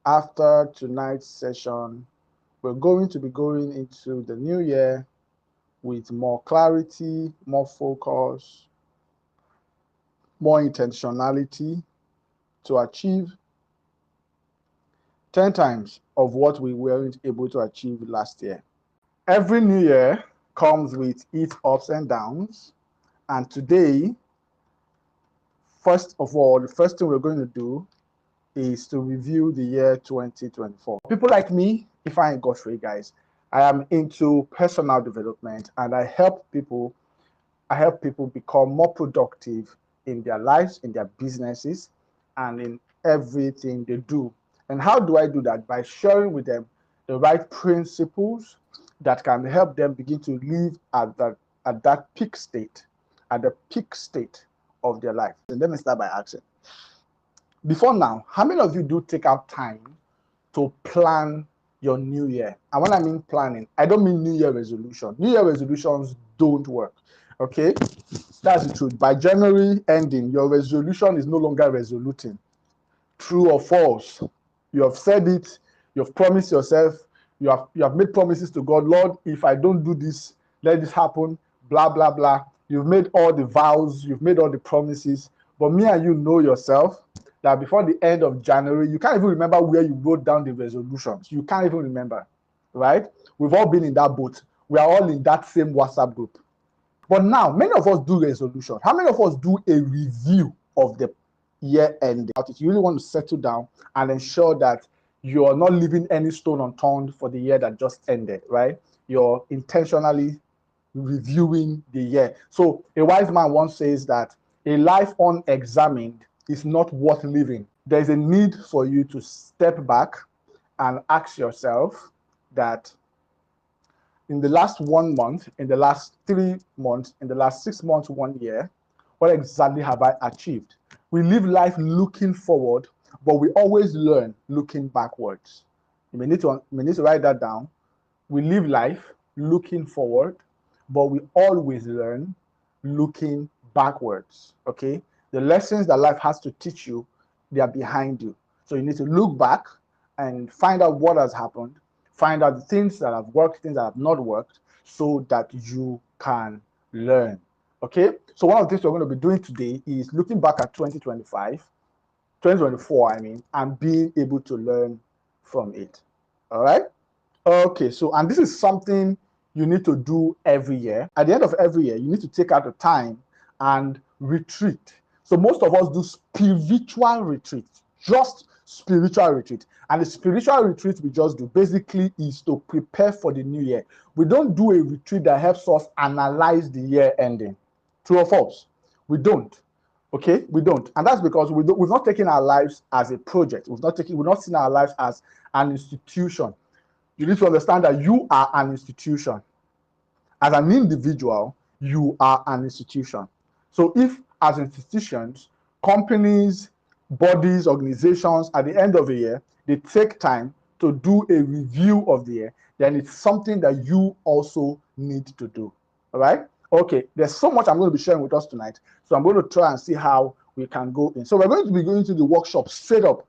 after tonight's session, we're going to be going into the new year with more clarity, more focus, more intentionality to achieve 10 times of what we weren't able to achieve last year. Every new year comes with its ups and downs. And today, first of all, the first thing we're going to do is to review the year 2024. People like me, if I ain't Godfrey, guys, I am into personal development and I help people become more productive in their lives, in their businesses, and in everything they do. And how do I do that? By sharing with them the right principles that can help them begin to live at that peak state, at the peak state of their life. And let me start by asking, before now, how many of you do take out time to plan your new year? And when I mean planning, I don't mean New Year resolution. New Year resolutions don't work. Okay, that's the truth. By January ending, your resolution is no longer resoluting. True or false? You have said it. You have promised yourself. You have made promises to God. Lord, if I don't do this, let this happen. Blah blah blah. You've made all the vows. You've made all the promises. But me and you know yourself that before the end of January, you can't even remember where you wrote down the resolutions. You can't even remember, right? We've all been in that boat. We are all in that same WhatsApp group. But now, many of us do resolution. How many of us do a review of the year ending? You really want to settle down and ensure that you're not leaving any stone unturned for the year that just ended, right? You're intentionally reviewing the year. So a wise man once says that a life unexamined is not worth living. There's a need for you to step back and ask yourself that in the last 1 month, in the last 3 months, in the last 6 months, 1 year, what exactly have I achieved? We live life looking forward, but we always learn looking backwards. You may need to write that down. We live life looking forward, but we always learn looking backwards, okay? The lessons that life has to teach you, they are behind you. So you need to look back and find out what has happened, find out the things that have worked, things that have not worked, so that you can learn, okay? So one of the things we're going to be doing today is looking back at 2024, and being able to learn from it, all right? Okay, so, and this is something you need to do every year. At the end of every year, you need to take out the time and retreat. So most of us do spiritual retreat, just spiritual retreat. And the spiritual retreat we just do basically is to prepare for the new year. We don't do a retreat that helps us analyze the year ending. True or false? We don't. Okay, we don't. And that's because we've not taken our lives as a project. We've not seen our lives as an institution. You need to understand that you are an institution. As an individual, you are an institution. So if as institutions, companies, bodies, organizations, at the end of the year, they take time to do a review of the year, then it's something that you also need to do. All right? Okay, there's so much I'm going to be sharing with us tonight. So I'm going to try and see how we can go in. So we're going to be going to the workshop straight up.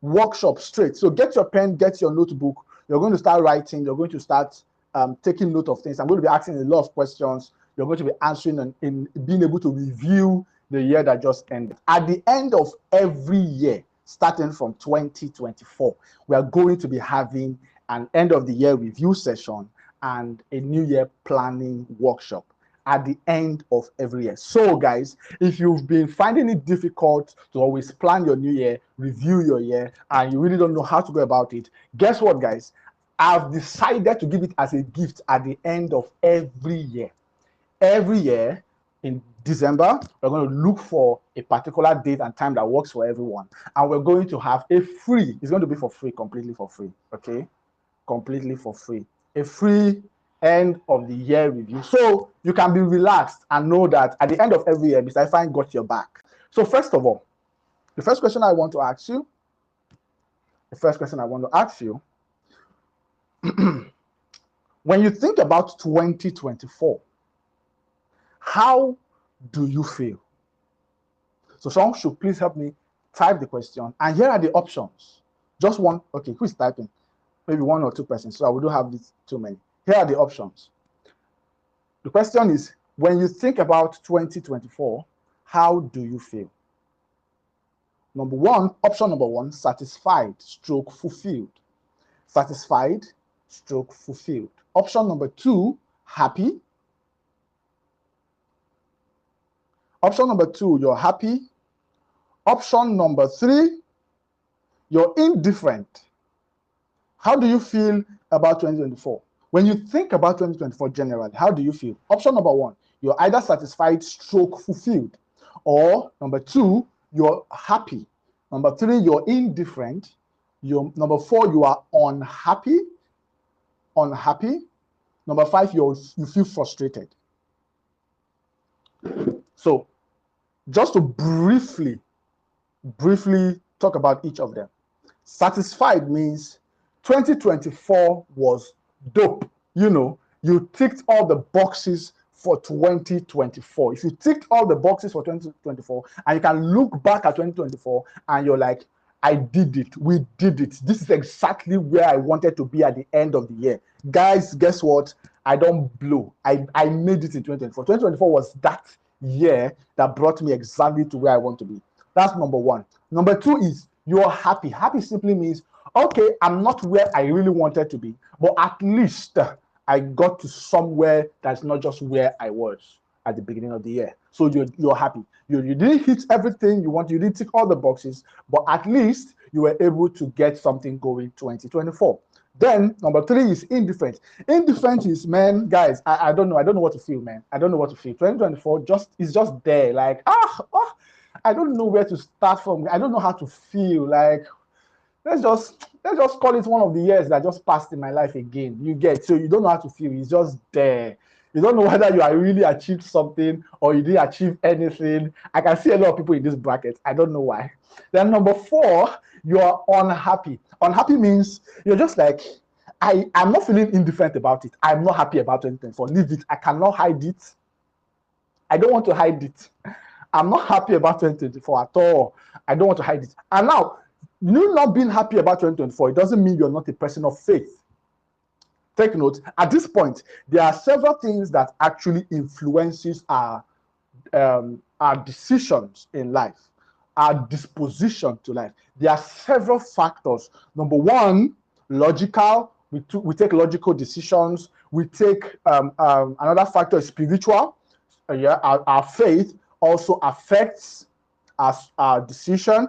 Workshop straight. So get your pen, get your notebook. You're going to start writing. You're going to start taking note of things. I'm going to be asking a lot of questions. You're going to be answering and in being able to review the year that just ended. At the end of every year, starting from 2024, we are going to be having an end of the year review session and a new year planning workshop at the end of every year. So guys, if you've been finding it difficult to always plan your new year, review your year, and you really don't know how to go about it, guess what, guys? I've decided to give it as a gift at the end of every year. Every year in December, we're going to look for a particular date and time that works for everyone. And we're going to have a free, it's going to be for free, completely for free, okay? Completely for free. A free end of the year review. So you can be relaxed and know that at the end of every year, Mr. Ifeanyi got your back. So first of all, the first question I want to ask you, when you think about 2024, how do you feel? So someone should please help me type the question. And here are the options. Just one. Okay, who's typing? Maybe one or two persons. So I wouldn't have this too many. Here are the options. The question is, when you think about 2024, how do you feel? Number one, option number one, satisfied stroke fulfilled. Satisfied stroke fulfilled. Option number two, happy. Option number two, you're happy. Option number three, you're indifferent. How do you feel about 2024? When you think about 2024 generally, how do you feel? Option number one, you're either satisfied stroke fulfilled. Or number two, you're happy. Number three, you're indifferent. Number four, you are unhappy. Unhappy. Number five, you feel frustrated. So just to briefly talk about each of them. Satisfied means 2024 was dope. You know, you ticked all the boxes for 2024. If you ticked all the boxes for 2024 and you can look back at 2024 and you're like, I did it, we did it. This is exactly where I wanted to be at the end of the year. Guys, guess what? I don't blow. I made it in 2024. 2024 was that year that brought me exactly to where I want to be. That's number one. Number two is you're happy. Happy simply means, okay, I'm not where I really wanted to be, but at least I got to somewhere that's not just where I was at the beginning of the year. So you're happy. You didn't hit everything you want. You didn't tick all the boxes, but at least you were able to get something going 2024. Then number three is indifferent. Indifferent is, man, guys, I don't know. I don't know what to feel, man. I don't know what to feel. 2024 is just there. Like, I don't know where to start from. I don't know how to feel. Like, let's just call it one of the years that just passed in my life again. You get, so you don't know how to feel. It's just there. You don't know whether you are really achieved something or you didn't achieve anything. I can see a lot of people in this bracket. I don't know why. Then number four, you are unhappy. Unhappy means you're just like, I'm not feeling indifferent about it. I'm not happy about 2024. Leave it. I cannot hide it. I don't want to hide it. I'm not happy about 2024 at all. I don't want to hide it. And now, you not being happy about 2024, it doesn't mean you're not a person of faith. Take note, at this point, there are several things that actually influences our decisions in life, our disposition to life. There are several factors. Number one, logical. We take logical decisions. We take another factor is spiritual. Our faith also affects our decision.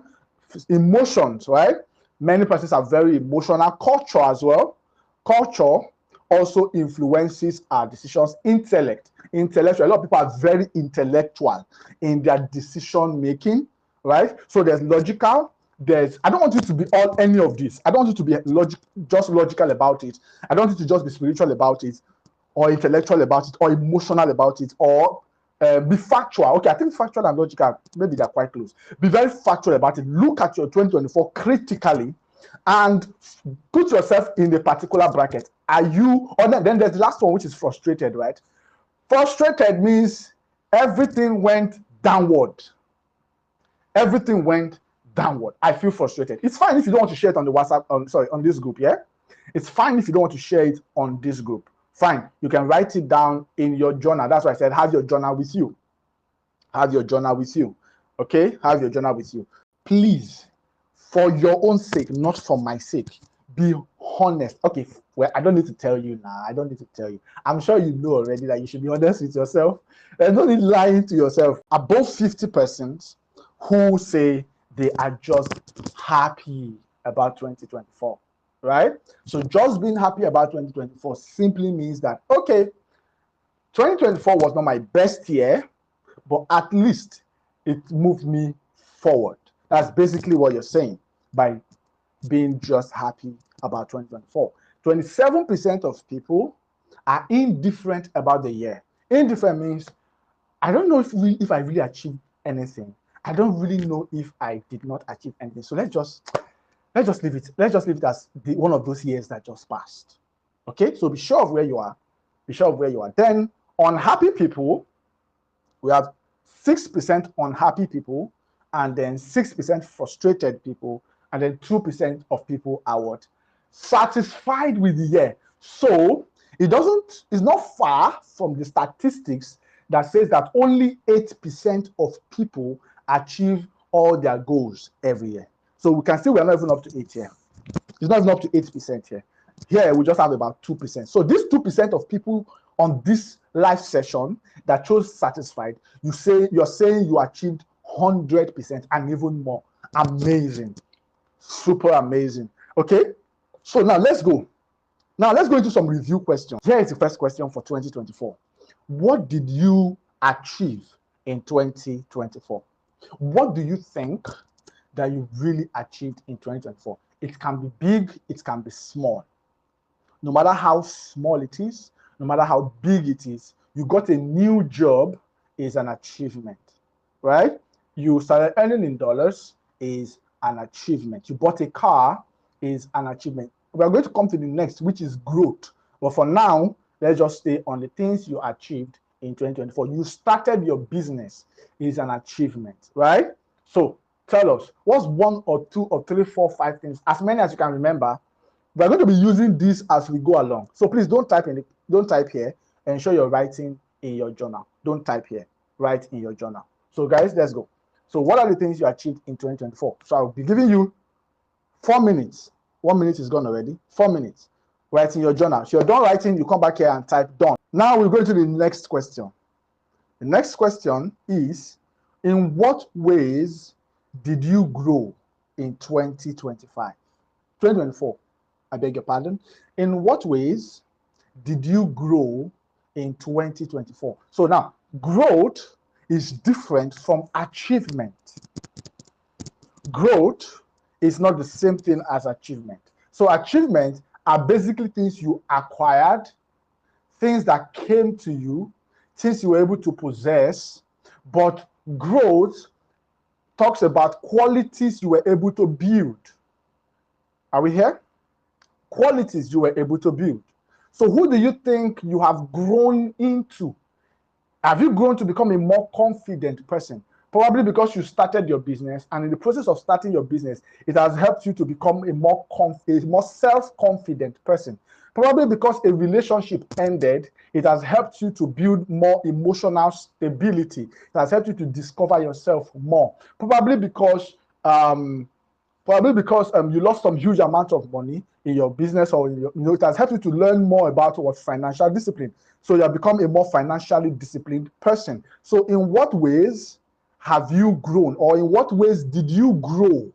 Emotions, right? Many persons are very emotional. Culture as well. Culture also influences our decisions. Intellectual. A lot of people are very intellectual in their decision making, right? So there's logical. I don't want you to be any of this. I don't want you to be just logical about it. I don't want you to just be spiritual about it, or intellectual about it, or emotional about it, or be factual. Okay, I think factual and logical, maybe they're quite close. Be very factual about it. Look at your 2024 critically and put yourself in a particular bracket. Are you, or then there's the last one, which is frustrated, right? Frustrated means everything went downward. Everything went downward. I feel frustrated. It's fine if you don't want to share it on the WhatsApp, on this group, yeah? It's fine if you don't want to share it on this group. Fine, you can write it down in your journal. That's why I said have your journal with you. Have your journal with you. Okay? Have your journal with you. Please, for your own sake, not for my sake, be honest. Okay, well, I don't need to tell you now. I don't need to tell you. I'm sure you know already that you should be honest with yourself. There's no need lying to yourself. Above 50% who say they are just happy about 2024. Right? So just being happy about 2024 simply means that, okay, 2024 was not my best year, but at least it moved me forward. That's basically what you're saying by being just happy about 2024. 27% of people are indifferent about the year. Indifferent means, I don't know if I really achieved anything. I don't really know if I did not achieve anything. So let's just leave it. Let's just leave it as one of those years that just passed. Okay, so be sure of where you are. Be sure of where you are. Then unhappy people, we have 6% unhappy people, and then 6% frustrated people, And then 2% of people are what? Satisfied with the year. So it's not far from the statistics that says that only 8% of people achieve all their goals every year. So we can see we are not even up to 8 here. It's not even up to 8% here. Here we just have about 2%. So this 2% of people on this live session that chose satisfied, you're saying you achieved 100% and even more. Amazing. Super amazing. Okay, so now let's go. Now let's go into some review questions. Here is the first question for 2024. What did you achieve in 2024? What do you think that you really achieved in 2024? It can be big, it can be small. No matter how small it is, no matter how big it is, you got a new job is an achievement, right? You started earning in dollars is an achievement. You bought a car is an achievement. We are going to come to the next, which is growth. But for now, let's just stay on the things you achieved in 2024. You started your business is an achievement, right? So tell us, what's 1 or 2 or 3, 4, 5 things, as many as you can remember. We're going to be using this as we go along. So please don't type here. Ensure you're writing in your journal. Don't type here. Write in your journal. So guys, let's go. So what are the things you achieved in 2024? So I'll be giving you 4 minutes. 1 minute is gone already. 4 minutes. Write in your journal. So you're done writing, you come back here and type done. Now we're going to the next question. The next question is, in what ways did you grow in 2025? 2024. I beg your pardon. In what ways did you grow in 2024? So now, growth is different from achievement. Growth is not the same thing as achievement. So achievements are basically things you acquired, things that came to you, things you were able to possess, but growth talks about qualities you were able to build. Are we here? Qualities you were able to build. So who do you think you have grown into? Have you grown to become a more confident person? Probably because you started your business, and in the process of starting your business, it has helped you to become a more self-confident person. Probably because a relationship ended, it has helped you to build more emotional stability. It has helped you to discover yourself more. Probably because you lost some huge amount of money in your business, or it has helped you to learn more about what financial discipline. So you have become a more financially disciplined person. So in what ways have you grown, or in what ways did you grow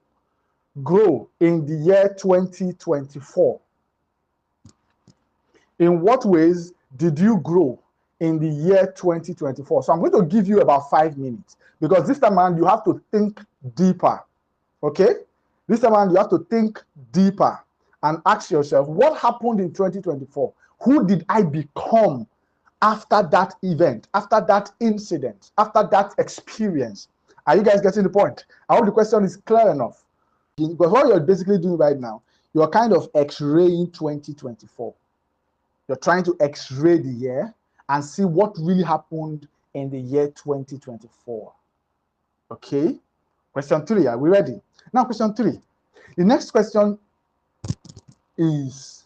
in the year 2024? In what ways did you grow in the year 2024? So I'm going to give you about 5 minutes, because this time around you have to think deeper. Okay? This time around you have to think deeper and ask yourself, what happened in 2024? Who did I become after that event, after that incident, after that experience? Are you guys getting the point? I hope the question is clear enough. Because what you're basically doing right now, you're kind of x-raying 2024. You're trying to x-ray the year and see what really happened in the year 2024. Okay? Question 3, are we ready? Now, question 3. The next question is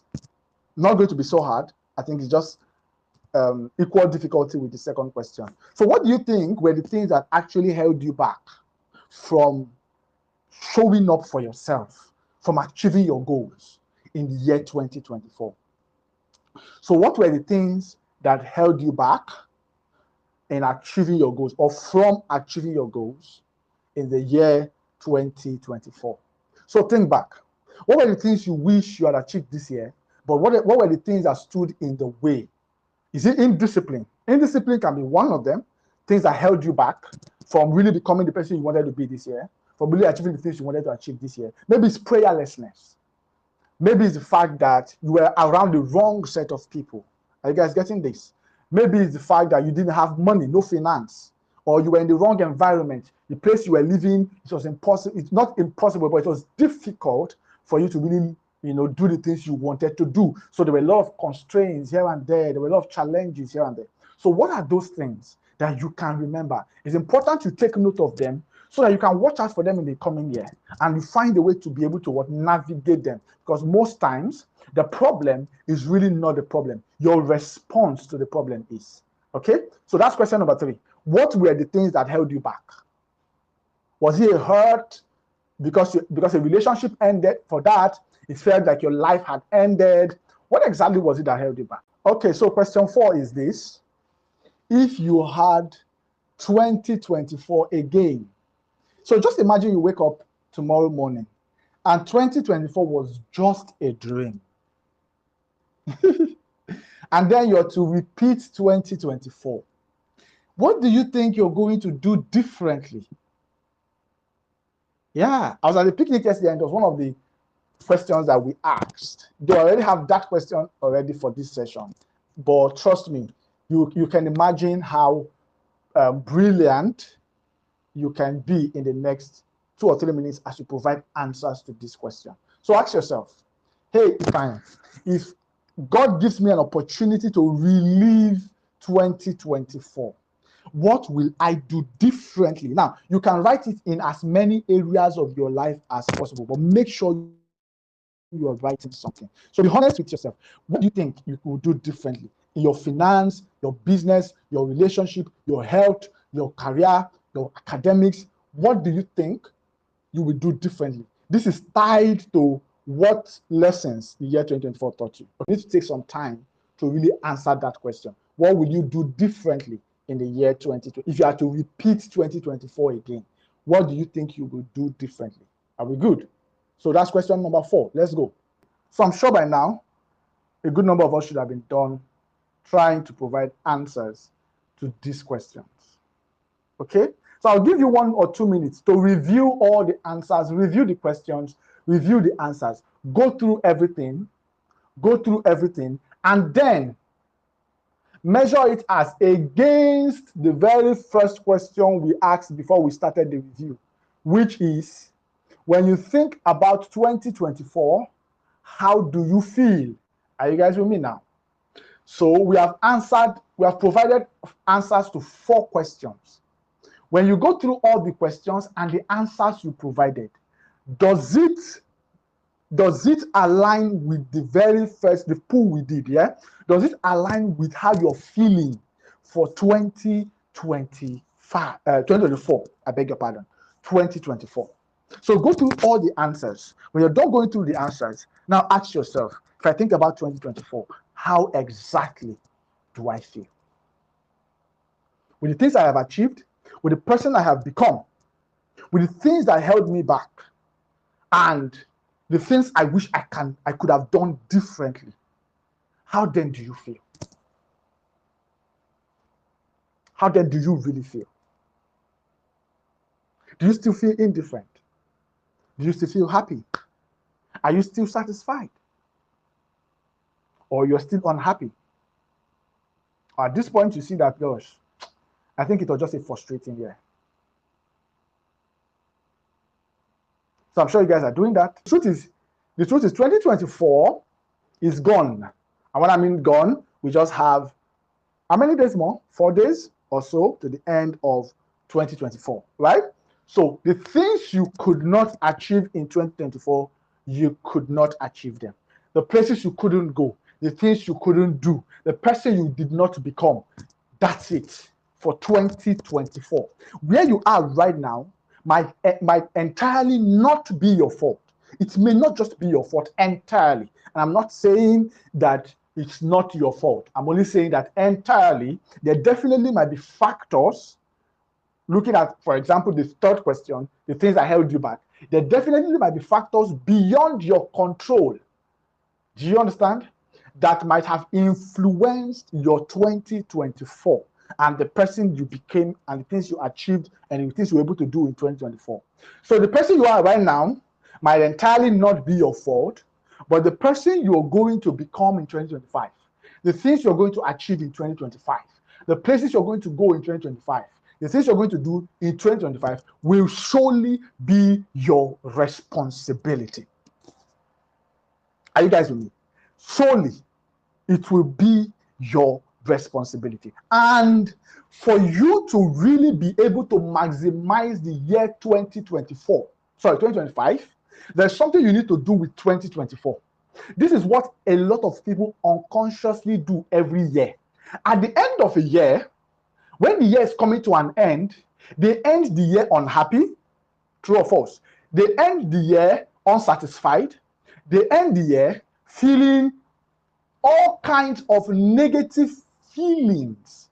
not going to be so hard. I think it's just equal difficulty with the second question. So what do you think were the things that actually held you back from showing up for yourself, from achieving your goals in the year 2024? So what were the things that held you back in achieving your goals, or from achieving your goals in the year 2024? So think back. What were the things you wish you had achieved this year, but what were the things that stood in the way? Is it indiscipline? Indiscipline can be one of them, things that held you back from really becoming the person you wanted to be this year, from really achieving the things you wanted to achieve this year. Maybe it's prayerlessness. Maybe it's the fact that you were around the wrong set of people. Are you guys getting this? Maybe it's the fact that you didn't have money, no finance, or you were in the wrong environment. The place you were living, it was impossible. It's not impossible, but it was difficult for you to really, do the things you wanted to do. So there were a lot of constraints here and there. There were a lot of challenges here and there. So what are those things that you can remember? It's important you take note of them so that you can watch out for them in the coming year and you find a way to be able to navigate them. Because most times the problem is really not the problem. Your response to the problem is. Okay? So that's question number 3. What were the things that held you back? Was it a hurt because a relationship ended? For that, it felt like your life had ended. What exactly was it that held you back? Okay, so question 4 is this. If you had 2024 again, so just imagine you wake up tomorrow morning and 2024 was just a dream. And then you're to repeat 2024. What do you think you're going to do differently? Yeah, I was at the picnic yesterday and it was one of the questions that we asked. They already have that question already for this session. But trust me, you can imagine how brilliant you can be in the next 2 or 3 minutes as you provide answers to this question. So ask yourself, hey, fine, if God gives me an opportunity to relive 2024, what will I do differently? Now, you can write it in as many areas of your life as possible, but make sure you are writing something. So be honest with yourself. What do you think you will do differently in your finance, your business, your relationship, your health, your career, your academics? What do you think you will do differently? This is tied to what lessons the year 2024 taught you. You need to take some time to really answer that question. What will you do differently in the year 2020? If you are to repeat 2024 again, what do you think you will do differently? Are we good? So that's question number 4. Let's go. So I'm sure by now, a good number of us should have been done trying to provide answers to these questions. Okay? So I'll give you 1 or 2 minutes to review all the answers, review the questions, review the answers, go through everything, and then measure it as against the very first question we asked before we started the review, which is, when you think about 2024, how do you feel? Are you guys with me now? So we have provided answers to 4 questions. When you go through all the questions and the answers you provided, does it align with the poll we did, yeah? Does it align with how you're feeling for 2024? I beg your pardon, 2024. So go through all the answers. When you're done going through the answers, now ask yourself, if I think about 2024, how exactly do I feel? With the things I have achieved, with the person I have become, with the things that held me back, and the things I wish I could have done differently, how then do you feel? How then do you really feel? Do you still feel indifferent? Do you still feel happy? Are you still satisfied? Or you're still unhappy? At this point, you see that, gosh, I think it was just a frustrating year. So I'm sure you guys are doing that. The truth is 2024 is gone. And when I mean gone, we just have how many days more? 4 days or so to the end of 2024, right? So the things you could not achieve in 2024, you could not achieve them. The places you couldn't go, the things you couldn't do, the person you did not become, that's it for 2024. Where you are right now might entirely not be your fault. It may not just be your fault entirely. And I'm not saying that it's not your fault. I'm only saying that entirely, there definitely might be factors. Looking at, for example, the third question, the things that held you back, there definitely might be factors beyond your control. Do you understand? That might have influenced your 2024 and the person you became and the things you achieved and the things you were able to do in 2024. So the person you are right now might entirely not be your fault, but the person you're going to become in 2025, the things you're going to achieve in 2025, the places you're going to go in 2025, the things you're going to do in 2025 will surely be your responsibility. Are you guys with me? Solely, it will be your responsibility. And for you to really be able to maximize the year 2025, there's something you need to do with 2024. This is what a lot of people unconsciously do every year. At the end of a year, when the year is coming to an end, they end the year unhappy, true or false. They end the year unsatisfied. They end the year feeling all kinds of negative feelings.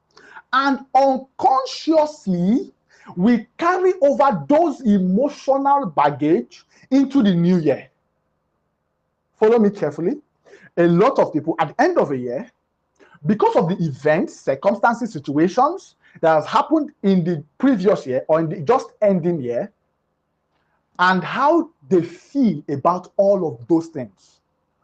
And unconsciously, we carry over those emotional baggage into the new year. Follow me carefully. A lot of people at the end of a year, because of the events, circumstances, situations that has happened in the previous year or in the just ending year, and how they feel about all of those things.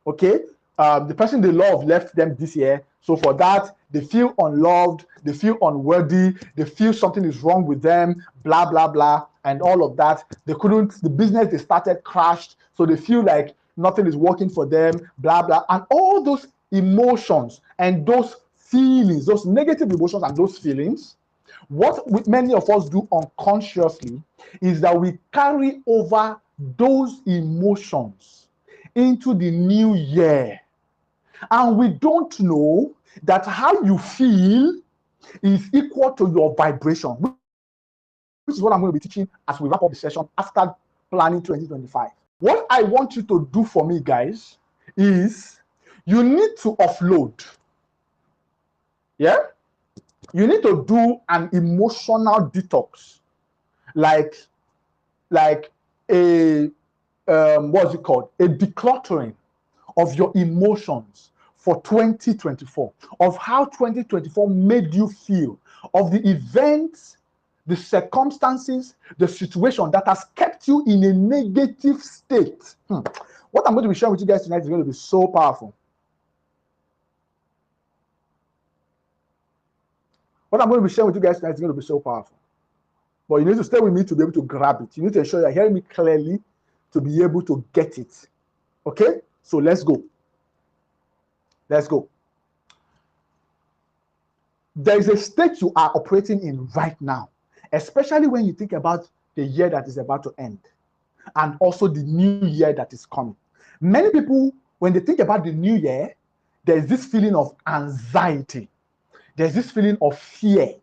Okay? The person they love left them this year. So for that, they feel unloved, they feel unworthy, they feel something is wrong with them, blah, blah, blah, and all of that. The business they started crashed, so they feel like nothing is working for them, blah, blah, and all those emotions and those feelings, those negative emotions and those feelings, what many of us do unconsciously is that we carry over those emotions into the new year. And we don't know that how you feel is equal to your vibration, which is what I'm going to be teaching as we wrap up the session after planning 2025. What I want you to do for me, guys, is you need to offload. Yeah? You need to do an emotional detox, like a what's it called? A decluttering of your emotions for 2024, of how 2024 made you feel, of the events, the circumstances, the situation that has kept you in a negative state. What I'm going to be sharing with you guys tonight is going to be so powerful. What I'm going to be sharing with you guys tonight is going to be so powerful. But you need to stay with me to be able to grab it. You need to ensure you're hearing me clearly to be able to get it. Okay? So let's go. Let's go. There is a state you are operating in right now, especially when you think about the year that is about to end and also the new year that is coming. Many people, when they think about the new year, there's this feeling of anxiety. There's this feeling of fear.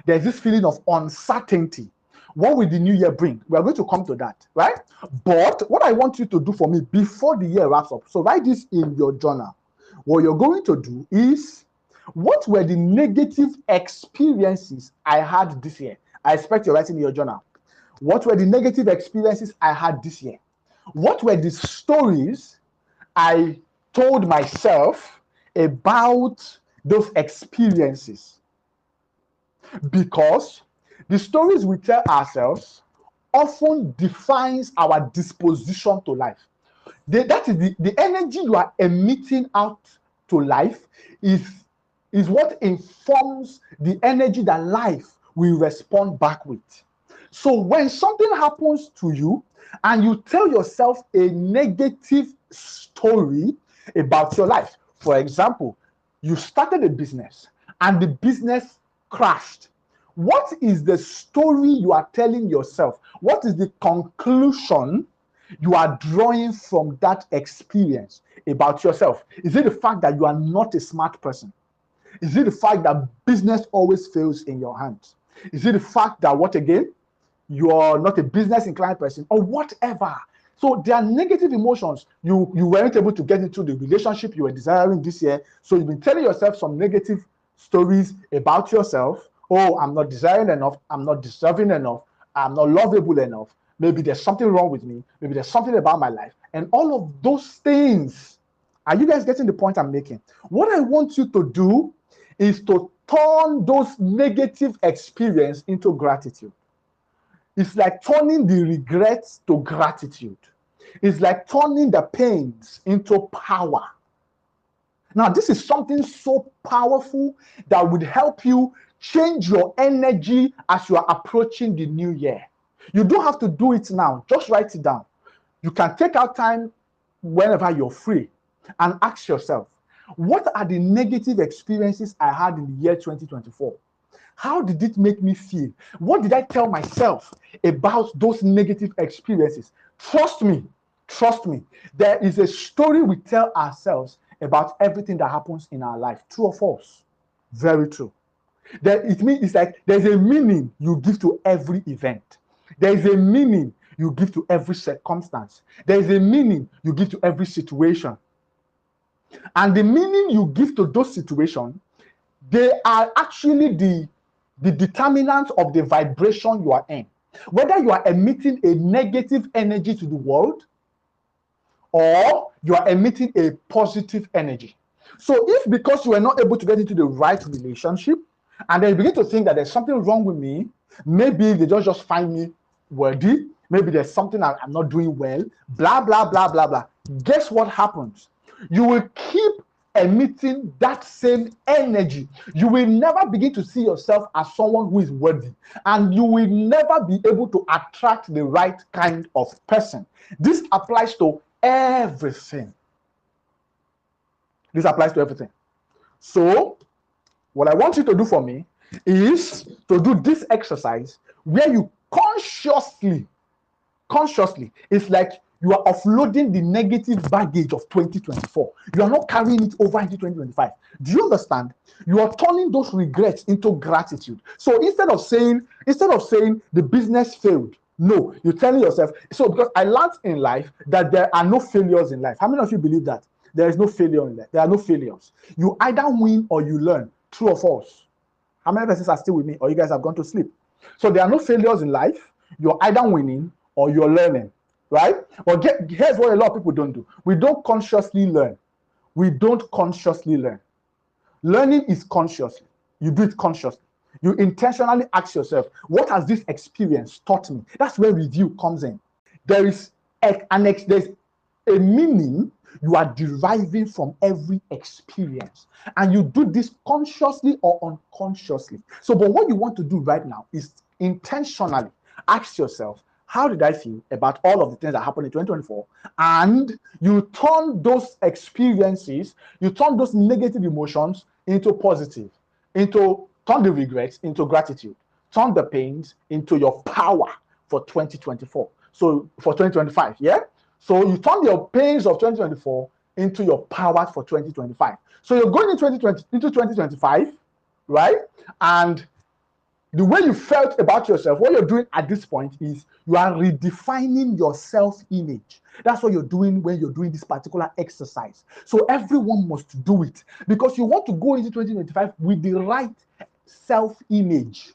There's this feeling of uncertainty. What will the new year bring? We are going to come to that, right? But what I want you to do for me before the year wraps up, so write this in your journal. What you're going to do is, what were the negative experiences I had this year? I expect you're writing in your journal. What were the negative experiences I had this year? What were the stories I told myself about those experiences? Because the stories we tell ourselves often defines our disposition to life. That is the energy you are emitting out to life is what informs the energy that life will respond back with. So when something happens to you and you tell yourself a negative story about your life, for example, you started a business and the business crashed. What is the story you are telling yourself? What is the conclusion you are drawing from that experience about yourself? Is it the fact that you are not a smart person? Is it the fact that business always fails in your hands? Is it the fact that, what again, you're not a business inclined person or whatever? So there are negative emotions. You weren't able to get into the relationship you were desiring this year. So you've been telling yourself some negative stories about yourself. Oh, I'm not desiring enough. I'm not deserving enough. I'm not lovable enough. Maybe there's something wrong with me. Maybe there's something about my life. And all of those things. Are you guys getting the point I'm making? What I want you to do is to turn those negative experiences into gratitude. It's like turning the regrets to gratitude. It's like turning the pains into power. Now, this is something so powerful that would help you change your energy as you are approaching the new year. You don't have to do it now. Just write it down. You can take out time whenever you're free and ask yourself, What are the negative experiences I had in the year 2024? How did it make me feel? What did I tell myself about those negative experiences? Trust me, there is a story we tell ourselves about everything that happens in our life. True or false? Very true. It's like there's a meaning you give to every event. There is a meaning you give to every circumstance. There is a meaning you give to every situation. And the meaning you give to those situations, they are actually the determinant of the vibration you are in. Whether you are emitting a negative energy to the world or you are emitting a positive energy. So if because you are not able to get into the right relationship, and then you begin to think that there's something wrong with me, maybe they just find me worthy, maybe there's something I'm not doing well, blah, blah, blah, blah, blah. Guess what happens? You will keep emitting that same energy. You will never begin to see yourself as someone who is worthy, and you will never be able to attract the right kind of person. This applies to everything. This applies to everything. So what I want you to do for me is to do this exercise where you consciously, it's like you are offloading the negative baggage of 2024. You are not carrying it over into 2025. Do you understand? You are turning those regrets into gratitude. So instead of saying the business failed, no, you're telling yourself, so because I learned in life that there are no failures in life. How many of you believe that? There is no failure in life. There are no failures. You either win or you learn. True or false? How many persons are still with me, or you guys have gone to sleep? So there are no failures in life. You're either winning or you're learning, right? But here's what a lot of people don't do. We don't consciously learn. Learning is consciously. You do it consciously. You intentionally ask yourself, what has this experience taught me? That's where review comes in. There's a meaning you are deriving from every experience, and you do this consciously or unconsciously. So, but what you want to do right now is intentionally ask yourself, how did I feel about all of the things that happened in 2024? And you turn those experiences, you turn those negative emotions into positive, turn the regrets into gratitude, turn the pains into your power for 2024. So for 2025, yeah? So you turn your pains of 2024 into your power for 2025. So you're going into 2025, right? And the way you felt about yourself, what you're doing at this point is you are redefining your self-image. That's what you're doing when you're doing this particular exercise. So everyone must do it because you want to go into 2025 with the right self-image.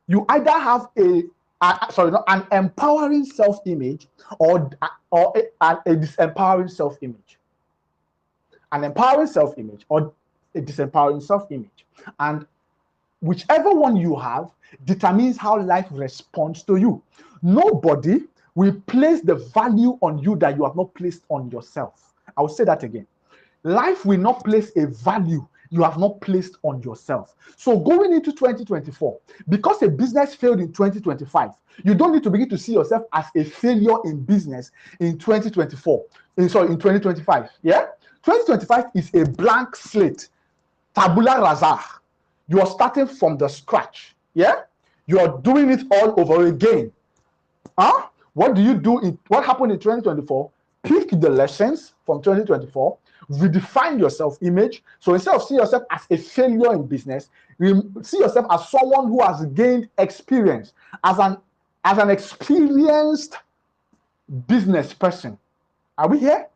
You either have an empowering self-image or a disempowering self-image. An empowering self-image or a disempowering self-image. And whichever one you have determines how life responds to you. Nobody will place the value on you that you have not placed on yourself. I will say that again. Life will not place a value you have not placed on yourself. So going into 2024, because a business failed in 2025, you don't need to begin to see yourself as a failure in business in 2024. In 2025. Yeah? 2025 is a blank slate. Tabula rasa. You are starting from the scratch. Yeah? You are doing it all over again. What do you do? What happened in 2024? Pick the lessons from 2024, redefine your self-image. So instead of seeing yourself as a failure in business, see yourself as someone who has gained experience, as an experienced business person. Are we here?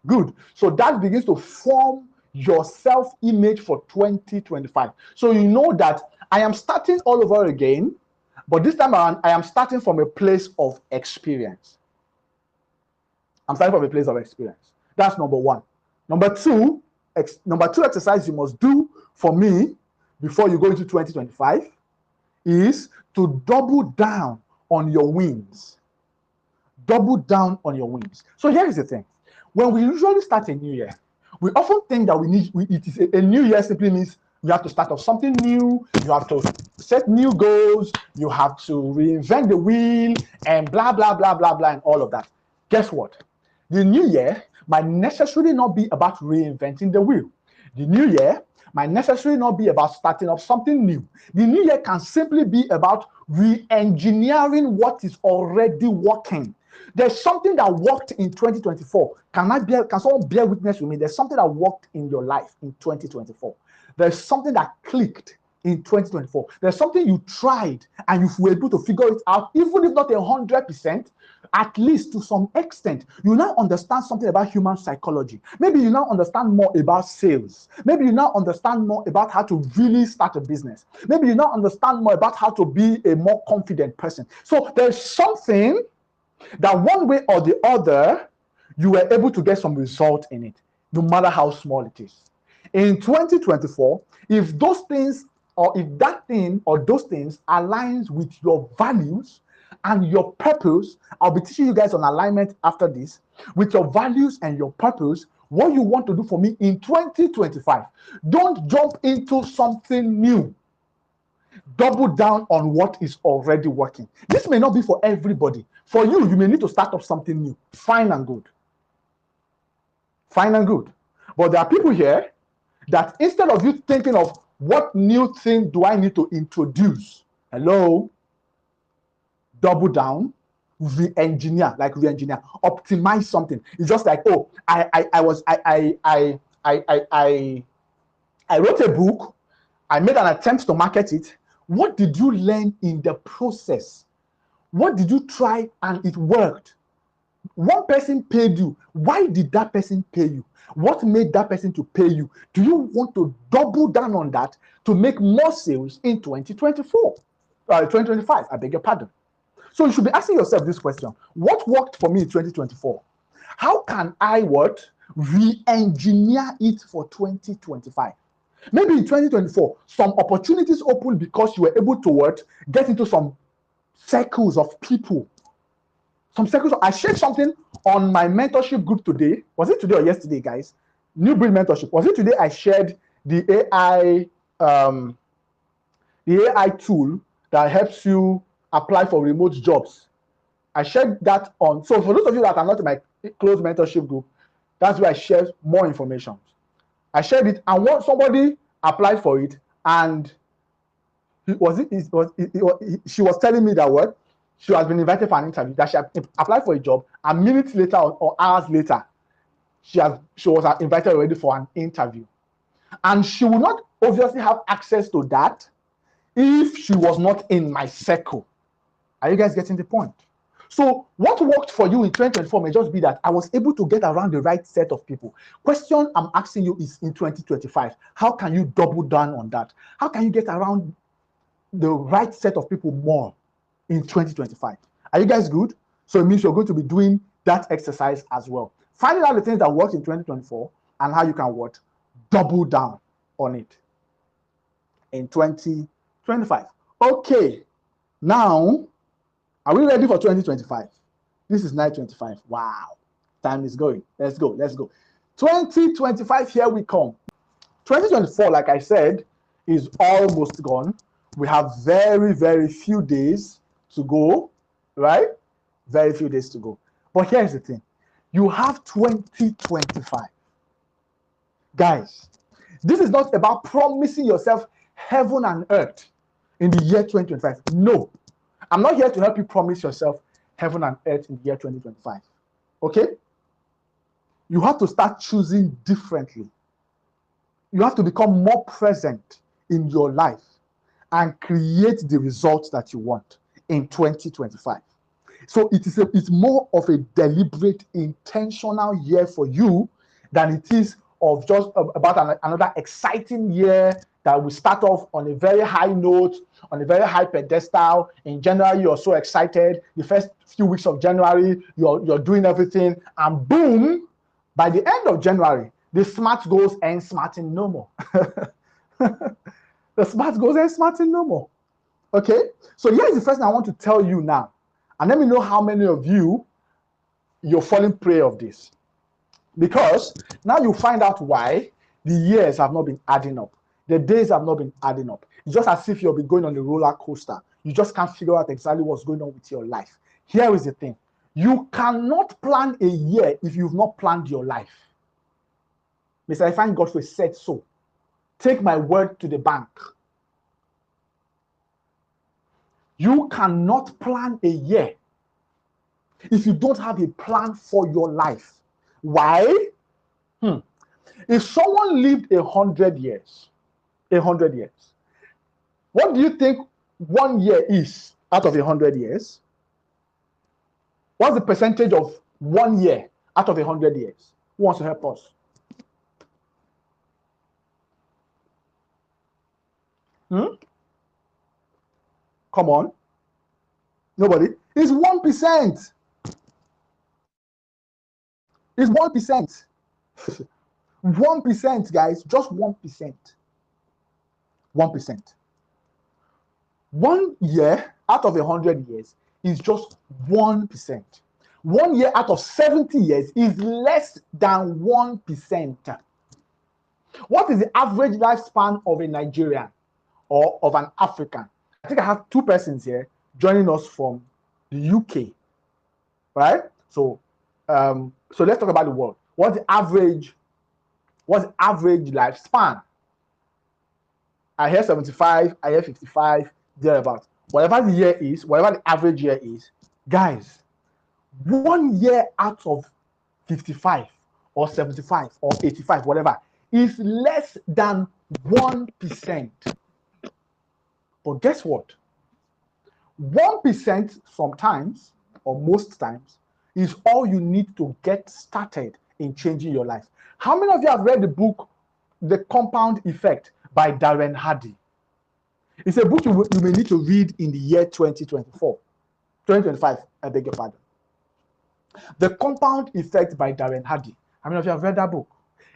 Good. So that begins to form your self-image for 2025. So you know that I am starting all over again, but this time around, I am starting from a place of experience. I'm starting from a place of experience. That's number one. Number two exercise you must do for me before you go into 2025 is to double down on your wins. Double down on your wins. So here is the thing. When we usually start a new year, we often think that a new year simply means you have to start off something new, you have to set new goals, you have to reinvent the wheel, and blah, blah, blah, blah, blah, and all of that. Guess what? The new year might necessarily not be about reinventing the wheel. The new year might necessarily not be about starting up something new. The new year can simply be about re-engineering what is already working. There's something that worked in 2024. Can someone bear witness with me? There's something that worked in your life in 2024. There's something that clicked in 2024. There's something you tried and you were able to figure it out, even if not 100%, at least to some extent. You now understand something about human psychology. Maybe you now understand more about sales. Maybe you now understand more about how to really start a business. Maybe you now understand more about how to be a more confident person. So there's something that one way or the other, you were able to get some result in it, no matter how small it is. In 2024, if those things, or if that thing or those things aligns with your values and your purpose, I'll be teaching you guys on alignment after this, with your values and your purpose, what you want to do for me in 2025. Don't jump into something new. Double down on what is already working. This may not be for everybody. For you, you may need to start up something new. Fine and good. Fine and good. But there are people here that instead of you thinking of what new thing do I need to introduce, hello, double down, re-engineer, optimize something. It's just like, oh, I wrote a book, I made an attempt to market it. What did you learn in the process? What did you try and it worked? One person paid you. Why did that person pay you? What made that person to pay you? Do you want to double down on that to make more sales in 2025? I beg your pardon. So you should be asking yourself this question. What worked for me in 2024? How can I re-engineer it for 2025? Maybe in 2024, some opportunities opened because you were able to get into some circles of people. Some circles. I shared something on my mentorship group today. Was it today or yesterday, guys? New Breed Mentorship. Was it today I shared the AI tool that helps you apply for remote jobs? I shared that on. So for those of you that are not in my closed mentorship group, that's where I share more information. I shared it, and somebody applied for it, and she was telling me that she has been invited for an interview, that she had applied for a job, and minutes later or hours later, she was invited already for an interview. And she would not obviously have access to that if she was not in my circle. Are you guys getting the point? So what worked for you in 2024 may just be that I was able to get around the right set of people. Question I'm asking you is, in 2025, how can you double down on that? How can you get around the right set of people more in 2025? Are you guys good? So it means you're going to be doing that exercise as well. Finding out the things that worked in 2024 and how you can double down on it in 2025. Okay, now, are we ready for 2025? This is 9:25. Wow, time is going. Let's go. 2025, here we come. 2024, like I said, is almost gone. We have very, very few days to go, right? Very few days to go. But here's the thing. You have 2025. Guys, this is not about promising yourself heaven and earth in the year 2025. No. I'm not here to help you promise yourself heaven and earth in the year 2025. Okay? You have to start choosing differently. You have to become more present in your life and create the results that you want in 2025. So it's more of a deliberate, intentional year for you than it is of just about another exciting year that will start off on a very high note, on a very high pedestal. In January, you're so excited. The first few weeks of January, you're doing everything, and boom, by the end of January, the smart goals end smarting no more. The smart goals end smarting no more. Okay? So here's the first thing I want to tell you now. And let me know how many of you're falling prey of this. Because now you find out why the years have not been adding up. The days have not been adding up. It's just as if you've been going on a roller coaster. You just can't figure out exactly what's going on with your life. Here is the thing. You cannot plan a year if you've not planned your life. Mr. Ifeanyi Godfrey said so. Take my word to the bank. You cannot plan a year if you don't have a plan for your life. Why? If someone lived 100 years, what do you think 1 year is out of 100 years? What's the percentage of 1 year out of 100 years? Who wants to help us? Come on. Nobody? It's 1%. It's 1%. 1%, guys, just 1%. 1%. 1 year out of 100 years is just 1%. 1 year out of 70 years is less than 1%. What is the average lifespan of a Nigerian or of an African? I think I have two persons here joining us from the UK, right? So let's talk about the world. What's the average lifespan? I hear 75, I hear 55, thereabouts. Whatever the year is, whatever the average year is, guys, 1 year out of 55 or 75 or 85, whatever, is less than 1%. But guess what? 1% sometimes, or most times, is all you need to get started in changing your life. How many of you have read the book, The Compound Effect by Darren Hardy? It's a book you may need to read in the year 2025, I beg your pardon. The Compound Effect by Darren Hardy. How many of you have read that book?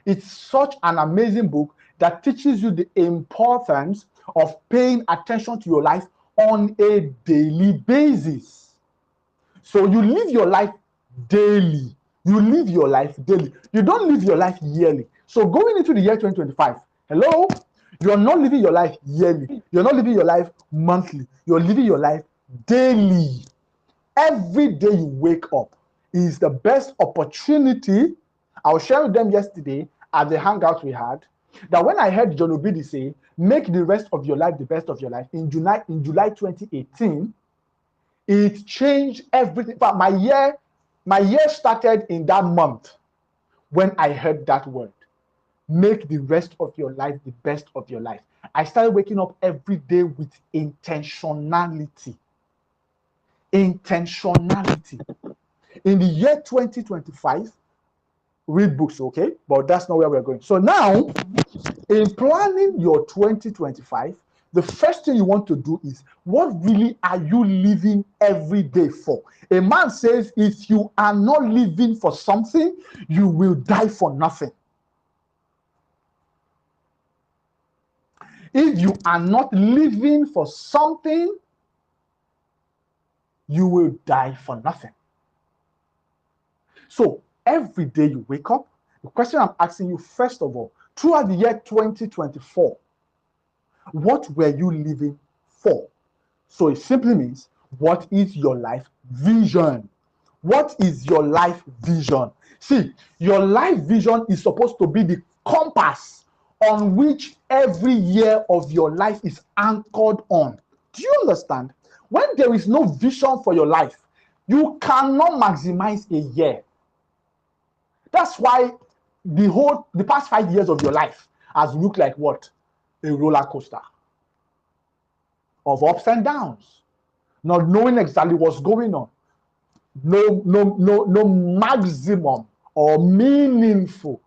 It's such an amazing book that teaches you the importance of paying attention to your life on a daily basis. So you live your life daily. You live your life daily. You don't live your life yearly. So going into the year 2025, hello? You're not living your life yearly. You're not living your life monthly. You're living your life daily. Every day you wake up is the best opportunity. I was sharing with them yesterday at the hangout we had, that when I heard John Obidi say, make the rest of your life the best of your life, in July 2018, it changed everything. But my year started in that month when I heard that word. Make the rest of your life the best of your life. I started waking up every day with intentionality. Intentionality. In the year 2025, read books, okay? But that's not where we're going. So now, in planning your 2025, the first thing you want to do is, what really are you living every day for? A man says, if you are not living for something, you will die for nothing. If you are not living for something, you will die for nothing. So every day you wake up, the question I'm asking you, first of all, throughout the year 2024, what were you living for? So it simply means, what is your life vision? What is your life vision? See, your life vision is supposed to be the compass on which every year of your life is anchored on. Do you understand? When there is no vision for your life, you cannot maximize a year. That's why the past 5 years of your life has looked like what? A roller coaster of ups and downs, not knowing exactly what's going on. No maximum or meaningful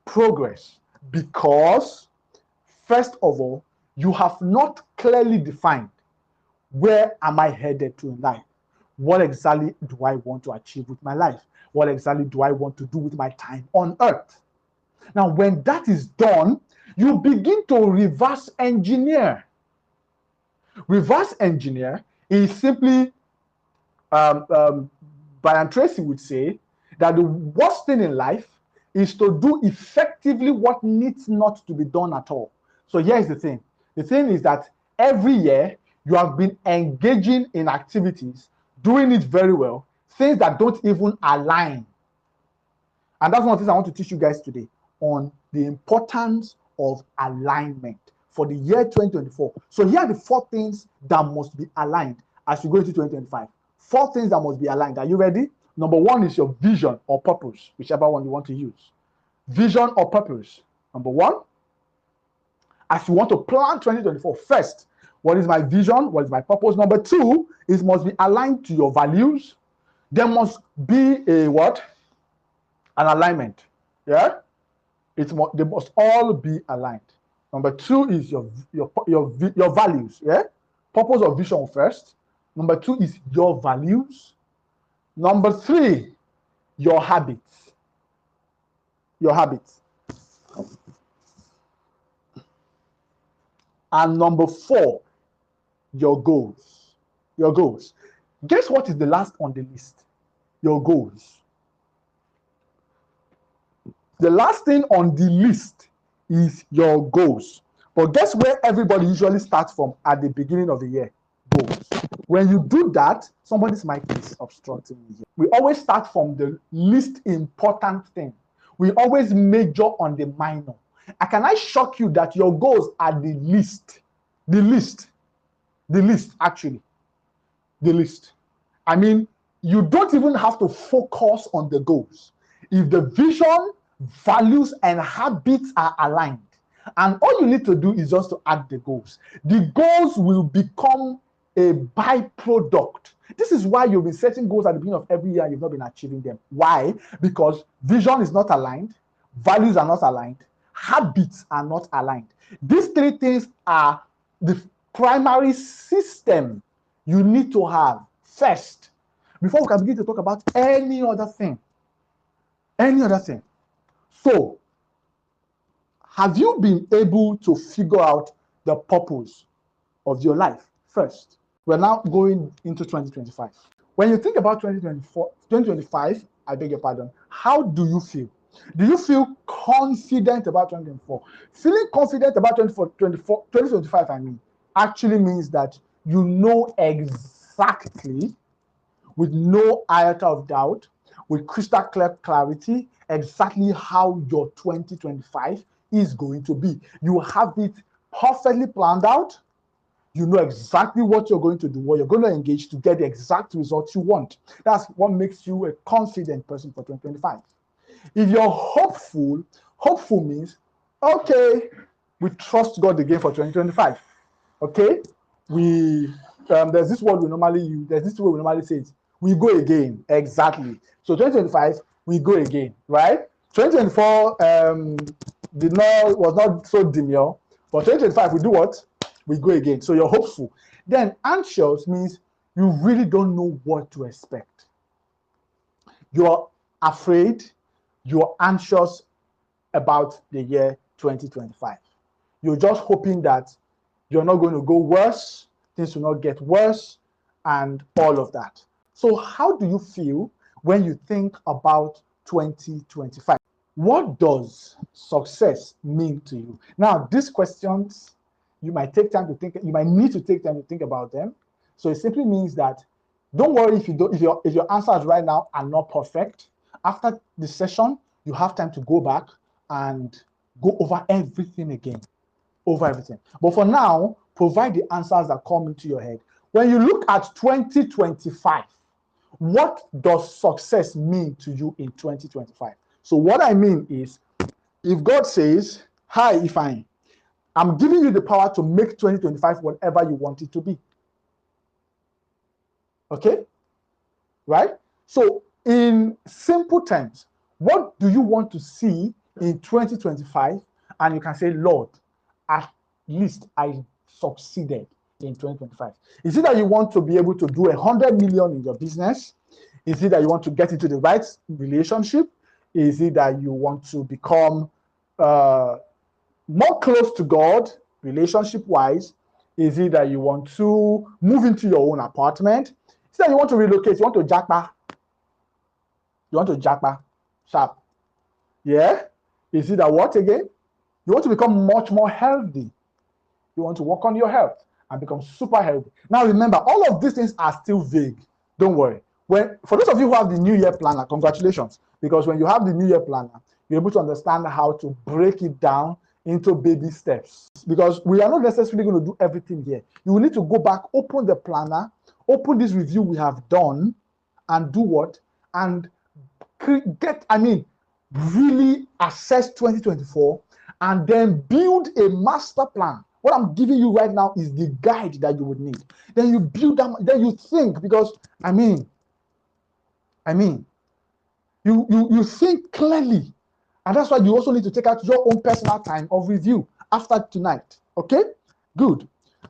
progress, because first of all, you have not clearly defined, where am I headed to in life? What exactly do I want to achieve with my life? What exactly do I want to do with my time on earth? Now, when that is done, you begin to reverse engineer. Reverse engineer is simply, Brian Tracy would say, that the worst thing in life is to do effectively what needs not to be done at all. So here's the thing. The thing is that every year you have been engaging in activities, doing it very well, things that don't even align. And that's one of the things I want to teach you guys today on the importance of alignment for the year 2024. So here are the 4 things that must be aligned as you go into 2025. 4 things that must be aligned. Are you ready? Number 1 is your vision or purpose, whichever one you want to use. Vision or purpose. Number 1, as you want to plan 2024, first, what is my vision? What is my purpose? Number 2, it must be aligned to your values. There must be a what? An alignment. Yeah? They must all be aligned. Number 2 is your values. Yeah? Purpose or vision first. Number 2 is your values. Number 3, your habits. Your habits. And number 4, your goals. Your goals. Guess what is the last on the list? Your goals. The last thing on the list is your goals. But guess where everybody usually starts from at the beginning of the year? Goals. When you do that, somebody's mic is obstructing me here. We always start from the least important thing. We always major on the minor. Can I shock you that your goals are the least? The least, actually. The least. I mean, you don't even have to focus on the goals. If the vision, values, and habits are aligned, and all you need to do is just to add the goals. The goals will become a byproduct. This is why you've been setting goals at the beginning of every year and you've not been achieving them. Why? Because vision is not aligned, values are not aligned, habits are not aligned. These 3 things are the primary system you need to have first before we can begin to talk about any other thing. Any other thing. So, have you been able to figure out the purpose of your life first? We're now going into 2025. When you think about 2025, I beg your pardon, how do you feel? Do you feel confident about 2024? Feeling confident about 2025, I mean, actually means that you know exactly, with no iota of doubt, with crystal clear clarity, exactly how your 2025 is going to be. You have it perfectly planned out. You know exactly what you're going to do, what you're going to engage to get the exact results you want. That's what makes you a confident person for 2025. If you're hopeful means, okay, we trust God again for 2025. Okay? There's this word we normally use, there's this way we normally say it. We go again. Exactly. So 2025, we go again, right? 2024 was not so demure, but 2025, we do what? We go again. So you're hopeful. Then anxious means you really don't know what to expect. You're afraid, you're anxious about the year 2025. You're just hoping that you're not going to go worse, things will not get worse, and all of that. So how do you feel when you think about 2025? What does success mean to you? Now, these questions, you might take time to think, you might need to take time to think about them. So it simply means that don't worry if your answers right now are not perfect. After the session, you have time to go back and go over everything again. But for now, provide the answers that come into your head. When you look at 2025, what does success mean to you in 2025? So what I mean is, if God says, hi, Ifeanyi, I'm giving you the power to make 2025 whatever you want it to be. Okay? Right? So in simple terms, what do you want to see in 2025? And you can say, Lord, at least I succeeded in 2025. Is it that you want to be able to do 100 million in your business? Is it that you want to get into the right relationship? Is it that you want to become more close to God, relationship-wise? Is it that you want to move into your own apartment? Is it that you want to relocate? You want to jackpot? You want to jackpot? Sharp. Yeah? Is it that what again? You want to become much more healthy. You want to work on your health and become super healthy. Now remember, all of these things are still vague. Don't worry. For those of you who have the New Year planner, congratulations, because when you have the New Year planner, you're able to understand how to break it down into baby steps, because we are not necessarily going to do everything here. You will need to go back, open the planner, open this review we have done, and do what? And really assess 2024 and then build a master plan. What I'm giving you right now is the guide that you would need. Then you build them, then you think, because you think clearly. And that's why you also need to take out your own personal time of review after tonight. Okay? Good.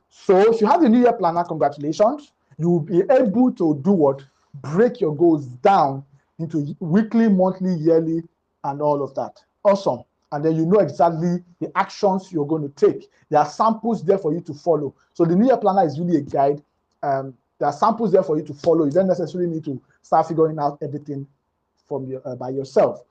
So if you have the New Year planner, congratulations. You will be able to do what? Break your goals down into weekly, monthly, yearly, and all of that. Awesome. And then you know exactly the actions you're going to take. There are samples there for you to follow. So the New Year planner is really a guide. There are samples there for you to follow. You don't necessarily need to start figuring out everything from by yourself.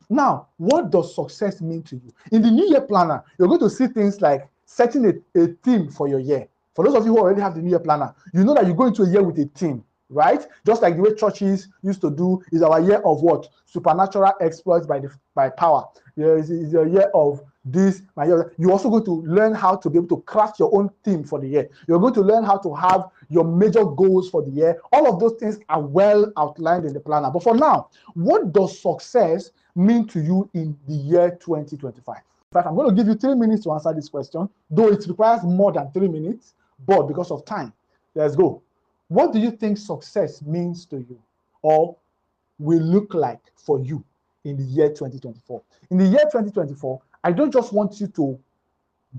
Now, what does success mean to you? In the New Year planner, you're going to see things like setting a theme for your year. For those of you who already have the New Year planner, you know that you go into a year with a theme, right? Just like the way churches used to do, is our year of what? Supernatural exploits by power. It's a year of this. You're also going to learn how to be able to craft your own theme for the year. You're going to learn how to have your major goals for the year. All of those things are well outlined in the planner. But for now, what does success mean to you in the year 2025? In fact, I'm going to give you 3 minutes to answer this question, though it requires more than 3 minutes, but because of time, let's go. What do you think success means to you, or will look like for you in the year 2024? In the year 2024, I don't just want you to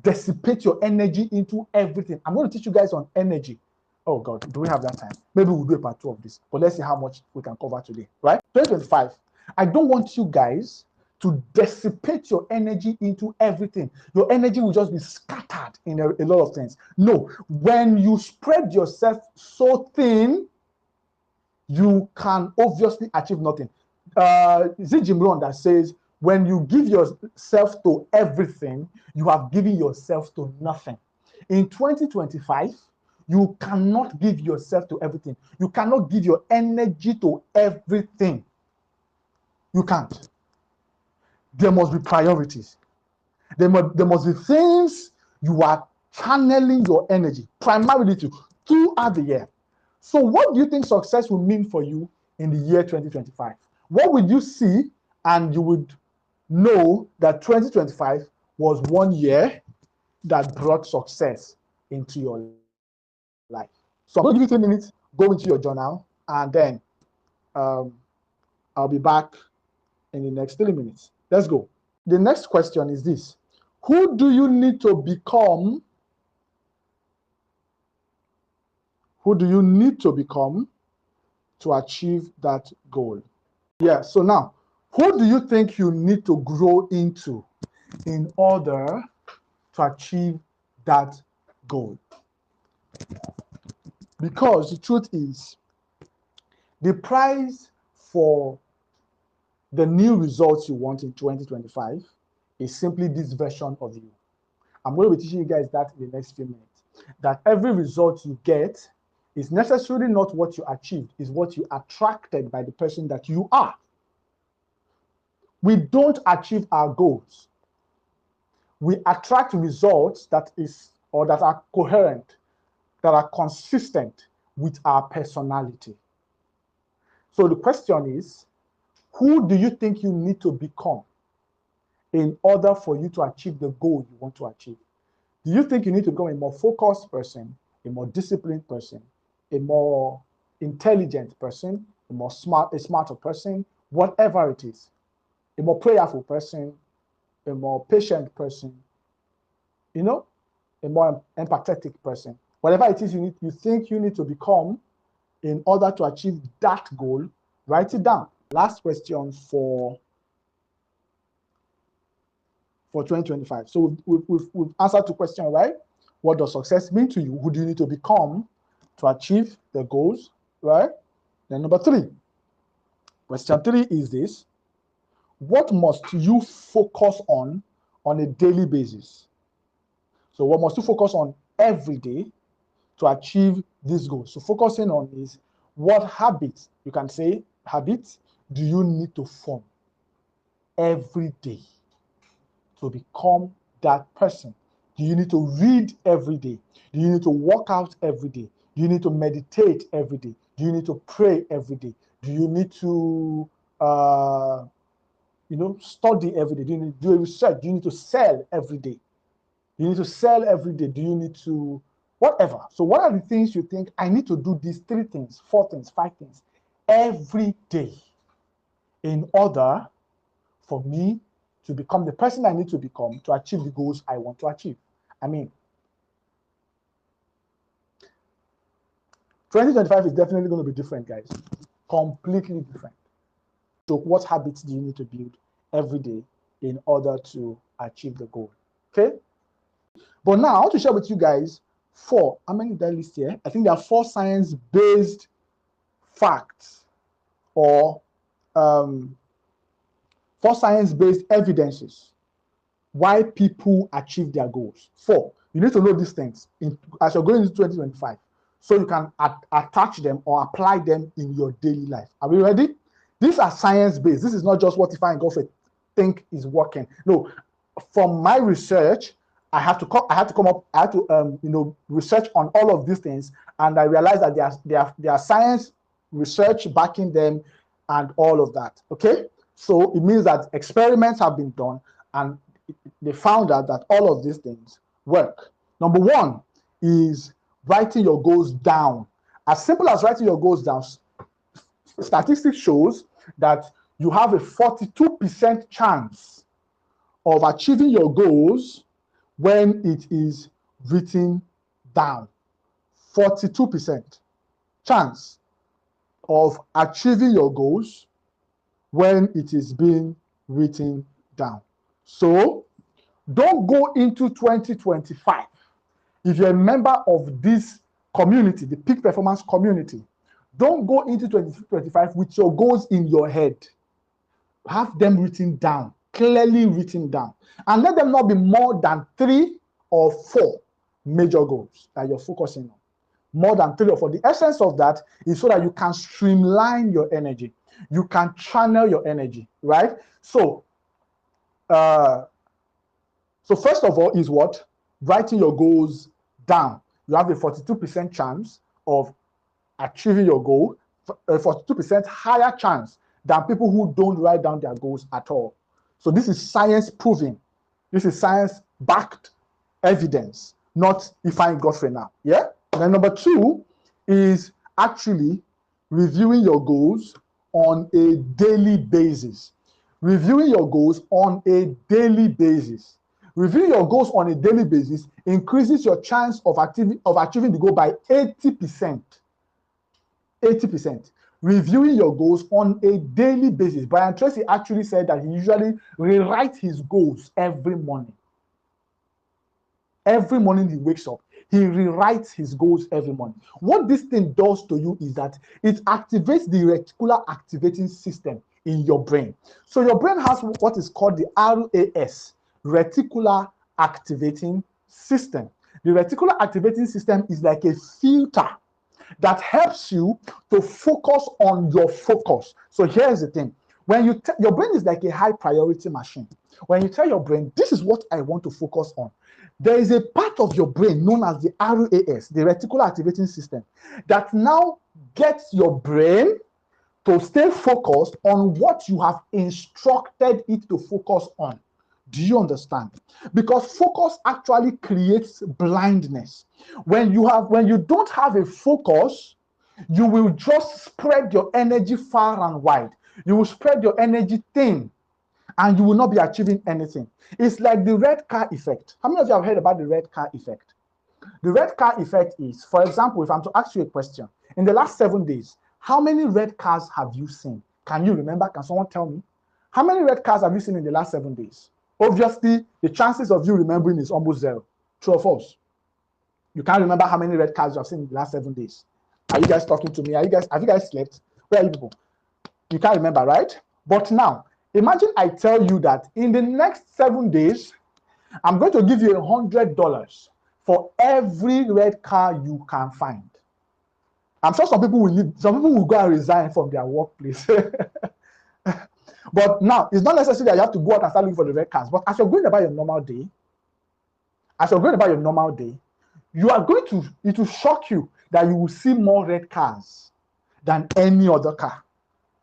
dissipate your energy into everything. I'm going to teach you guys on energy. Oh God, do we have that time? Maybe we'll do a part 2 of this, but let's see how much we can cover today, right? 2025, I don't want you guys to dissipate your energy into everything. Your energy will just be scattered in a lot of things. No, when you spread yourself so thin, you can obviously achieve nothing. Is it Jim Rohn that says, when you give yourself to everything, you have given yourself to nothing? In 2025, you cannot give yourself to everything. You cannot give your energy to everything. You can't. There must be priorities. There must be things you are channeling your energy primarily to throughout the year. So what do you think success will mean for you in the year 2025? What would you see and you would know that 2025 was one year that brought success into your life? So I'm going to give you 3 minutes, go into your journal, and then I'll be back in the next 3 minutes. Let's go. The next question is this: who do you need to become? Who do you need to become to achieve that goal? Yeah, so now, who do you think you need to grow into in order to achieve that goal? Because the truth is, the prize for the new results you want in 2025 is simply this version of you. I'm going to be teaching you guys that in the next few minutes. That every result you get is necessarily not what you achieved, is what you attracted by the person that you are. We don't achieve our goals. We attract results that are coherent, that are consistent with our personality. So the question is, who do you think you need to become in order for you to achieve the goal you want to achieve? Do you think you need to become a more focused person, a more disciplined person, a more intelligent person, a smarter person, whatever it is, a more prayerful person, a more patient person, a more empathetic person? Whatever it is you think you need to become in order to achieve that goal, write it down. Last question for 2025. So we've answered 2 questions, right? What does success mean to you? Who do you need to become to achieve the goals, right? Then number 3. Question 3 is this: what must you focus on a daily basis? So what must you focus on every day to achieve this goal? So focusing on is, What habits, you can say habits, do you need to form every day to become that person? Do you need to read every day? Do you need to work out every day? Do you need to meditate every day? Do you need to pray every day? Do you need to study every day? Do you need to do research? Do you need to sell every day? Do you need to sell every day? Do you need to whatever? So what are the things you think I need to do these 3 things, 4 things, 5 things every day in order for me to become the person I need to become to achieve the goals I want to achieve? I mean, 2025 is definitely going to be different, guys. Completely different. So what habits do you need to build every day in order to achieve the goal? Okay? But now I want to share with you guys 4. How many did I list here? I think there are 4 science-based facts or 4 science-based evidences why people achieve their goals. 4. You need to know these things as you're going into 2025 so you can attach them or apply them in your daily life. Are we ready? These are science-based. This is not just what Ifeanyi Godfrey think is working. No, from my research, I had to research on all of these things, and I realized that there are science research backing them and all of that. Okay, so it means that experiments have been done and they found out that all of these things work. Number 1 is writing your goals down. As simple as writing your goals down. Statistics shows that you have a 42% chance of achieving your goals when it is written down. 42% chance of achieving your goals when it is being written down. So don't go into 2025 if you're a member of this community, the peak performance community. Don't go into 2025 with your goals in your head. Have them written down, clearly written down, and let them not be more than 3 or 4 major goals that you're focusing on. More than 3 or 4. The essence of that is so that you can streamline your energy. You can channel your energy, right? So first of all is what? Writing your goals down. You have a 42% chance of achieving your goal, a 42% higher chance than people who don't write down their goals at all. So this is science proven. This is science-backed evidence, not Ifeanyi Godfrey now. Yeah? And then number 2 is actually reviewing your goals on a daily basis. Reviewing your goals on a daily basis. Reviewing your goals on a daily basis increases your chance of achieving the goal by 80%. 80%. Reviewing your goals on a daily basis. Brian Tracy actually said that he usually rewrites his goals every morning. Every morning he wakes up, he rewrites his goals every morning. What this thing does to you is that it activates the reticular activating system in your brain. So your brain has what is called the RAS, reticular activating system. The reticular activating system is like a filter that helps you to focus on your focus. So here's the thing. When your brain is like a high priority machine. When you tell your brain, this is what I want to focus on, there is a part of your brain known as the RAS, the reticular activating system, that now gets your brain to stay focused on what you have instructed it to focus on. Do you understand? Because focus actually creates blindness. When you don't have a focus, you will just spread your energy far and wide. You will spread your energy thin, and you will not be achieving anything. It's like the red car effect. How many of you have heard about the red car effect? The red car effect is, for example, if I'm to ask you a question, in the last 7 days, how many red cars have you seen? Can you remember? Can someone tell me? How many red cars have you seen in the last 7 days? Obviously, the chances of you remembering is almost 0. True or false? You can't remember how many red cars you have seen in the last 7 days. Are you guys talking to me? Have you guys slept? Where are you people? You can't remember, right? But now, imagine I tell you that in the next 7 days, I'm going to give you $100 for every red car you can find. I'm sure some people will leave, some people will go and resign from their workplace. But now, it's not necessary that you have to go out and start looking for the red cars. But as you're going about your normal day, you are going to, it will shock you that you will see more red cars than any other car.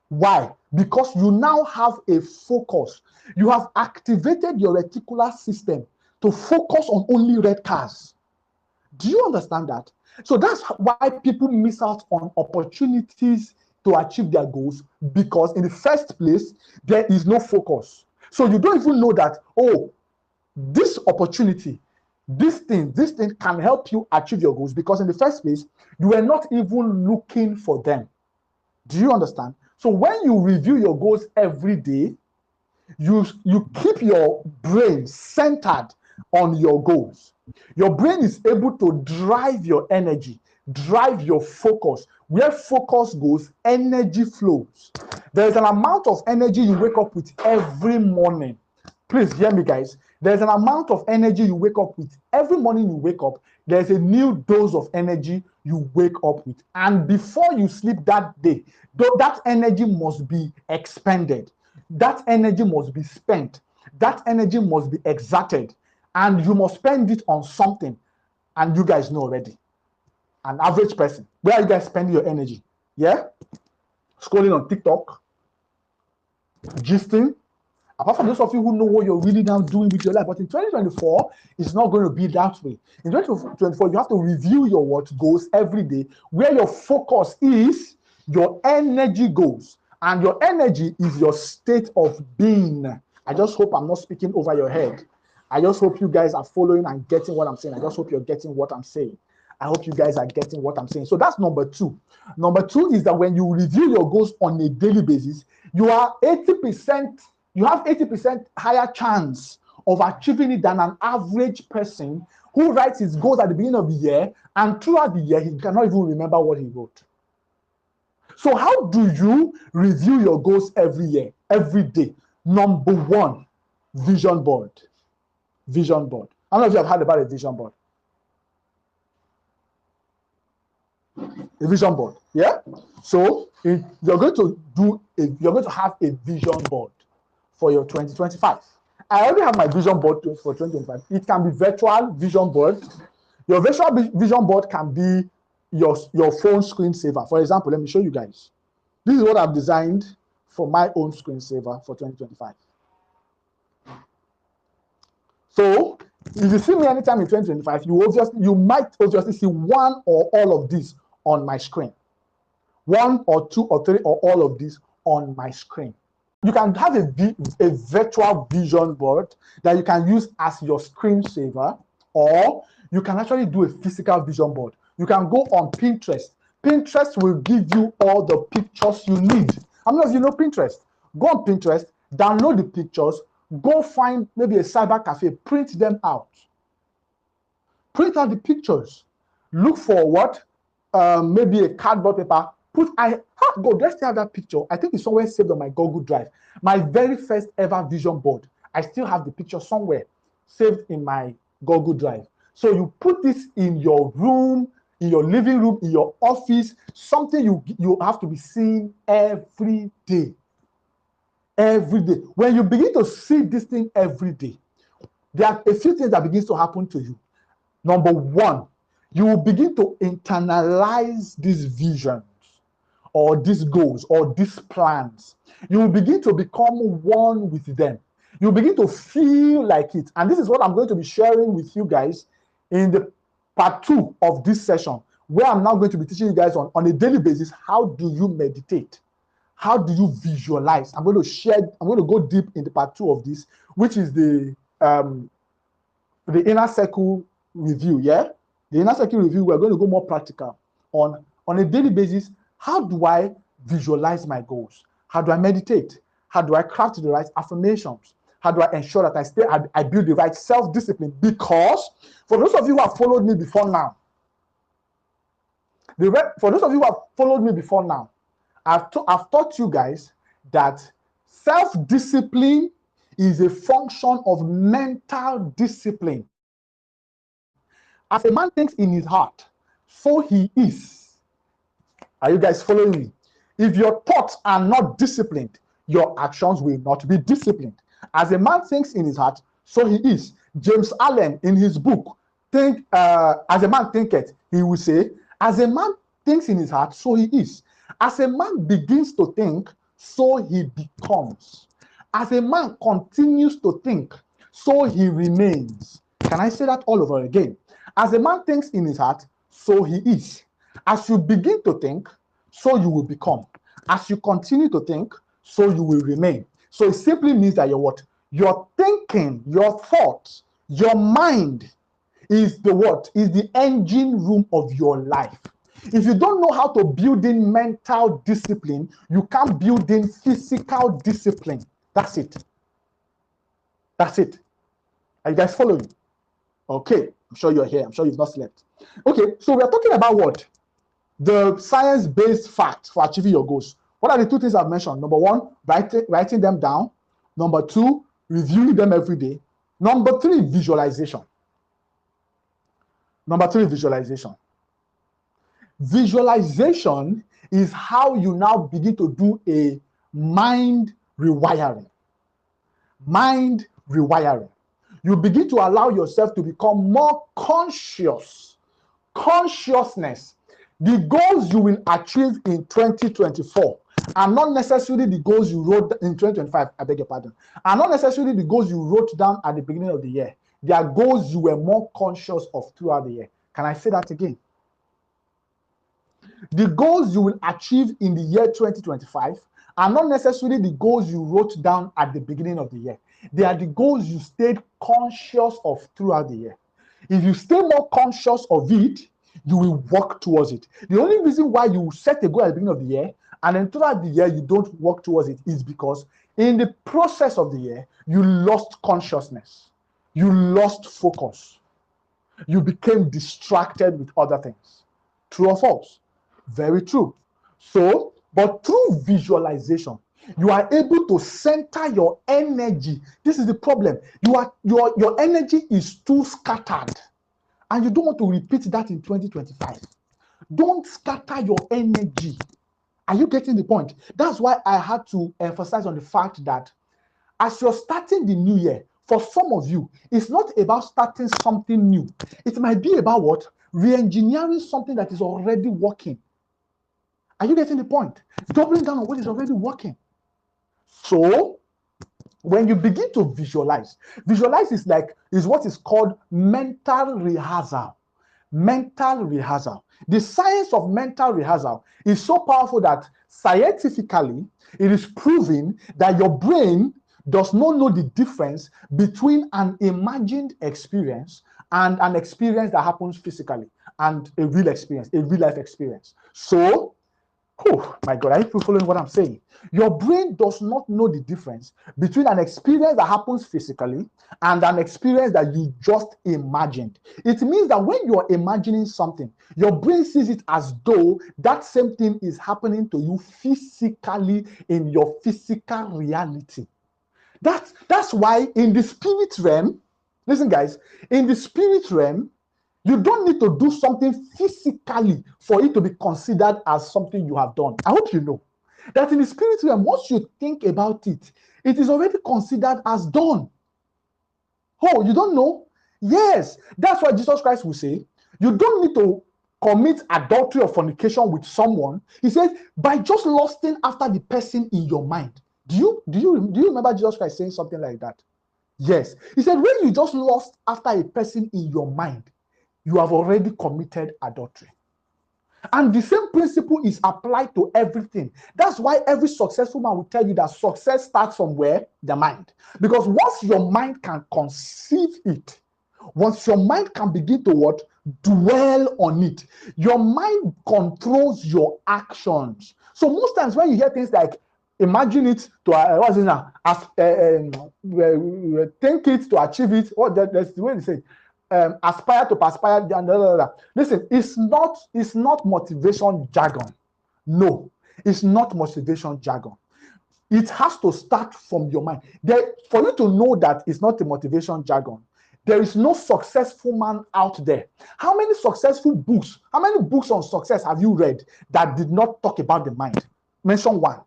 Why? Because you now have a focus. You have activated your reticular system to focus on only red cars. Do you understand that? So that's why people miss out on opportunities to achieve their goals, because in the first place, there is no focus. So you don't even know that, oh, this opportunity, this thing can help you achieve your goals, because in the first place, you were not even looking for them. Do you understand? So when you review your goals every day, you keep your brain centered on your goals. Your brain is able to drive your energy, drive your focus. Where focus goes, energy flows. There is an amount of energy you wake up with every morning. Please hear me, guys. There's an amount of energy you wake up with. Every morning you wake up, there's a new dose of energy you wake up with. And before you sleep that day, that energy must be expended. That energy must be spent. That energy must be exerted. And you must spend it on something. And you guys know already. An average person, where are you guys spending your energy? Yeah? Scrolling on TikTok, gisting. Apart from those of you who know what you're really now doing with your life, but in 2024, it's not going to be that way. In 2024, you have to review your what goals every day. Where your focus is, your energy goes. And your energy is your state of being. I just hope I'm not speaking over your head. I just hope you guys are following and getting what I'm saying. I just hope you're getting what I'm saying. I hope you guys are getting what I'm saying. So that's number two. Number two is that when you review your goals on a daily basis, you have 80% higher chance of achieving it than an average person who writes his goals at the beginning of the year, and throughout the year, he cannot even remember what he wrote. So how do you review your goals every year, every day? Number one, vision board. Vision board. How many of you have heard about a vision board? A vision board, yeah? So you're going to have a vision board for your 2025. I already have my vision board for 2025. It can be virtual vision board. Your virtual vision board can be your phone screensaver. For example, let me show you guys. This is what I've designed for my own screensaver for 2025. So if you see me anytime in 2025, you might obviously see one or all of these on my screen. One or two or three or all of these on my screen. You can have a virtual vision board that you can use as your screensaver, or you can actually do a physical vision board. You can go on Pinterest. Pinterest will give you all the pictures you need. How many of you know Pinterest? Go on Pinterest, download the pictures, go find maybe a cyber cafe, print them out. Print out the pictures. Look for what? Maybe a cardboard paper. Let's have that picture. I think it's somewhere saved on my Google Drive. My very first ever vision board. I still have the picture somewhere saved in my Google Drive. So you put this in your room, in your living room, in your office, something you have to be seeing every day. Every day. When you begin to see this thing every day, there are a few things that begins to happen to you. Number one, you will begin to internalize these visions or these goals or these plans. You will begin to become one with them. You begin to feel like it. And this is what I'm going to be sharing with you guys in the part 2 of this session, where I'm now going to be teaching you guys on a daily basis, how do you meditate? How do you visualize? I'm going to go deep in the part 2 of this, which is the inner circle review, yeah? The inner circle review, we're going to go more practical on a daily basis. How do I visualize my goals? How do I meditate? How do I craft the right affirmations? How do I ensure that I build the right self-discipline? Because for those of you who have followed me before now, I've taught you guys that self-discipline is a function of mental discipline. As a man thinks in his heart, so he is. Are you guys following me? If your thoughts are not disciplined, your actions will not be disciplined. As a man thinks in his heart, so he is. James Allen, in his book, as a man thinketh, he will say, as a man thinks in his heart, so he is. As a man begins to think, so he becomes. As a man continues to think, so he remains. Can I say that all over again? As a man thinks in his heart, so he is. As you begin to think, so you will become. As you continue to think, so you will remain. So it simply means that your thinking, your thoughts, your mind is the what? Is the engine room of your life. If you don't know how to build in mental discipline, you can't build in physical discipline. That's it. That's it. Are you guys following? Okay, I'm sure you're here. I'm sure you've not slept. Okay, so we're talking about what? The science-based facts for achieving your goals. What are the two things I've mentioned? Number one, writing them down. Number two, reviewing them every day. Number three, visualization. Number three, visualization. Visualization is how you now begin to do a mind rewiring. Mind rewiring. You begin to allow yourself to become more conscious. Consciousness. The goals you will achieve in 2024 are not necessarily the goals you wrote in 2025, I beg your pardon, are not necessarily the goals you wrote down at the beginning of the year. They are goals you were more conscious of throughout the year. Can I say that again? The goals you will achieve in the year 2025 are not necessarily the goals you wrote down at the beginning of the year. They are the goals you stayed conscious of throughout the year. If you stay more conscious of it, you will work towards it. The only reason why you set a goal at the beginning of the year and then throughout the year you don't work towards it is because in the process of the year, you lost consciousness. You lost focus. You became distracted with other things. True or false? Very true. So, but through visualization, you are able to center your energy. This is the problem. Your energy is too scattered. And you don't want to repeat that in 2025. Don't scatter your energy. Are you getting the point? That's why I had to emphasize on the fact that as you're starting the new year, for some of you, it's not about starting something new. It might be about what? Re-engineering something that is already working. Are you getting the point? Doubling down on what is already working. So, when you begin to visualize is what is called mental rehearsal. Mental rehearsal. The science of mental rehearsal is so powerful that scientifically it is proven that your brain does not know the difference between an imagined experience and an experience that happens physically and a real experience, a real life experience. So, oh my God, are you following what I'm saying? Your brain does not know the difference between an experience that happens physically and an experience that you just imagined. It means that when you're imagining something, your brain sees it as though that same thing is happening to you physically in your physical reality. That's why in the spirit realm, listen guys, in the spirit realm, you don't need to do something physically for it to be considered as something you have done. I hope you know that in the spirit realm, once you think about it, it is already considered as done. Oh, you don't know? Yes, that's why Jesus Christ will say, you don't need to commit adultery or fornication with someone. He says, by just lusting after the person in your mind. Do you remember Jesus Christ saying something like that? Yes. He said, when you just lust after a person in your mind, you have already committed adultery. And the same principle is applied to everything. That's why every successful man will tell you that success starts from where? The mind. Because once your mind can conceive it, once your mind can begin to what? Dwell on it, your mind controls your actions. So most times when you hear things like, imagine it to think it to achieve it, that's the way they say aspire to perspire. Listen, it's not motivation jargon. No, it's not motivation jargon. It has to start from your mind. For you to know that it's not a motivation jargon, There is no successful man out there. How many successful books, how many books on success have you read that did not talk about the mind? Mention one.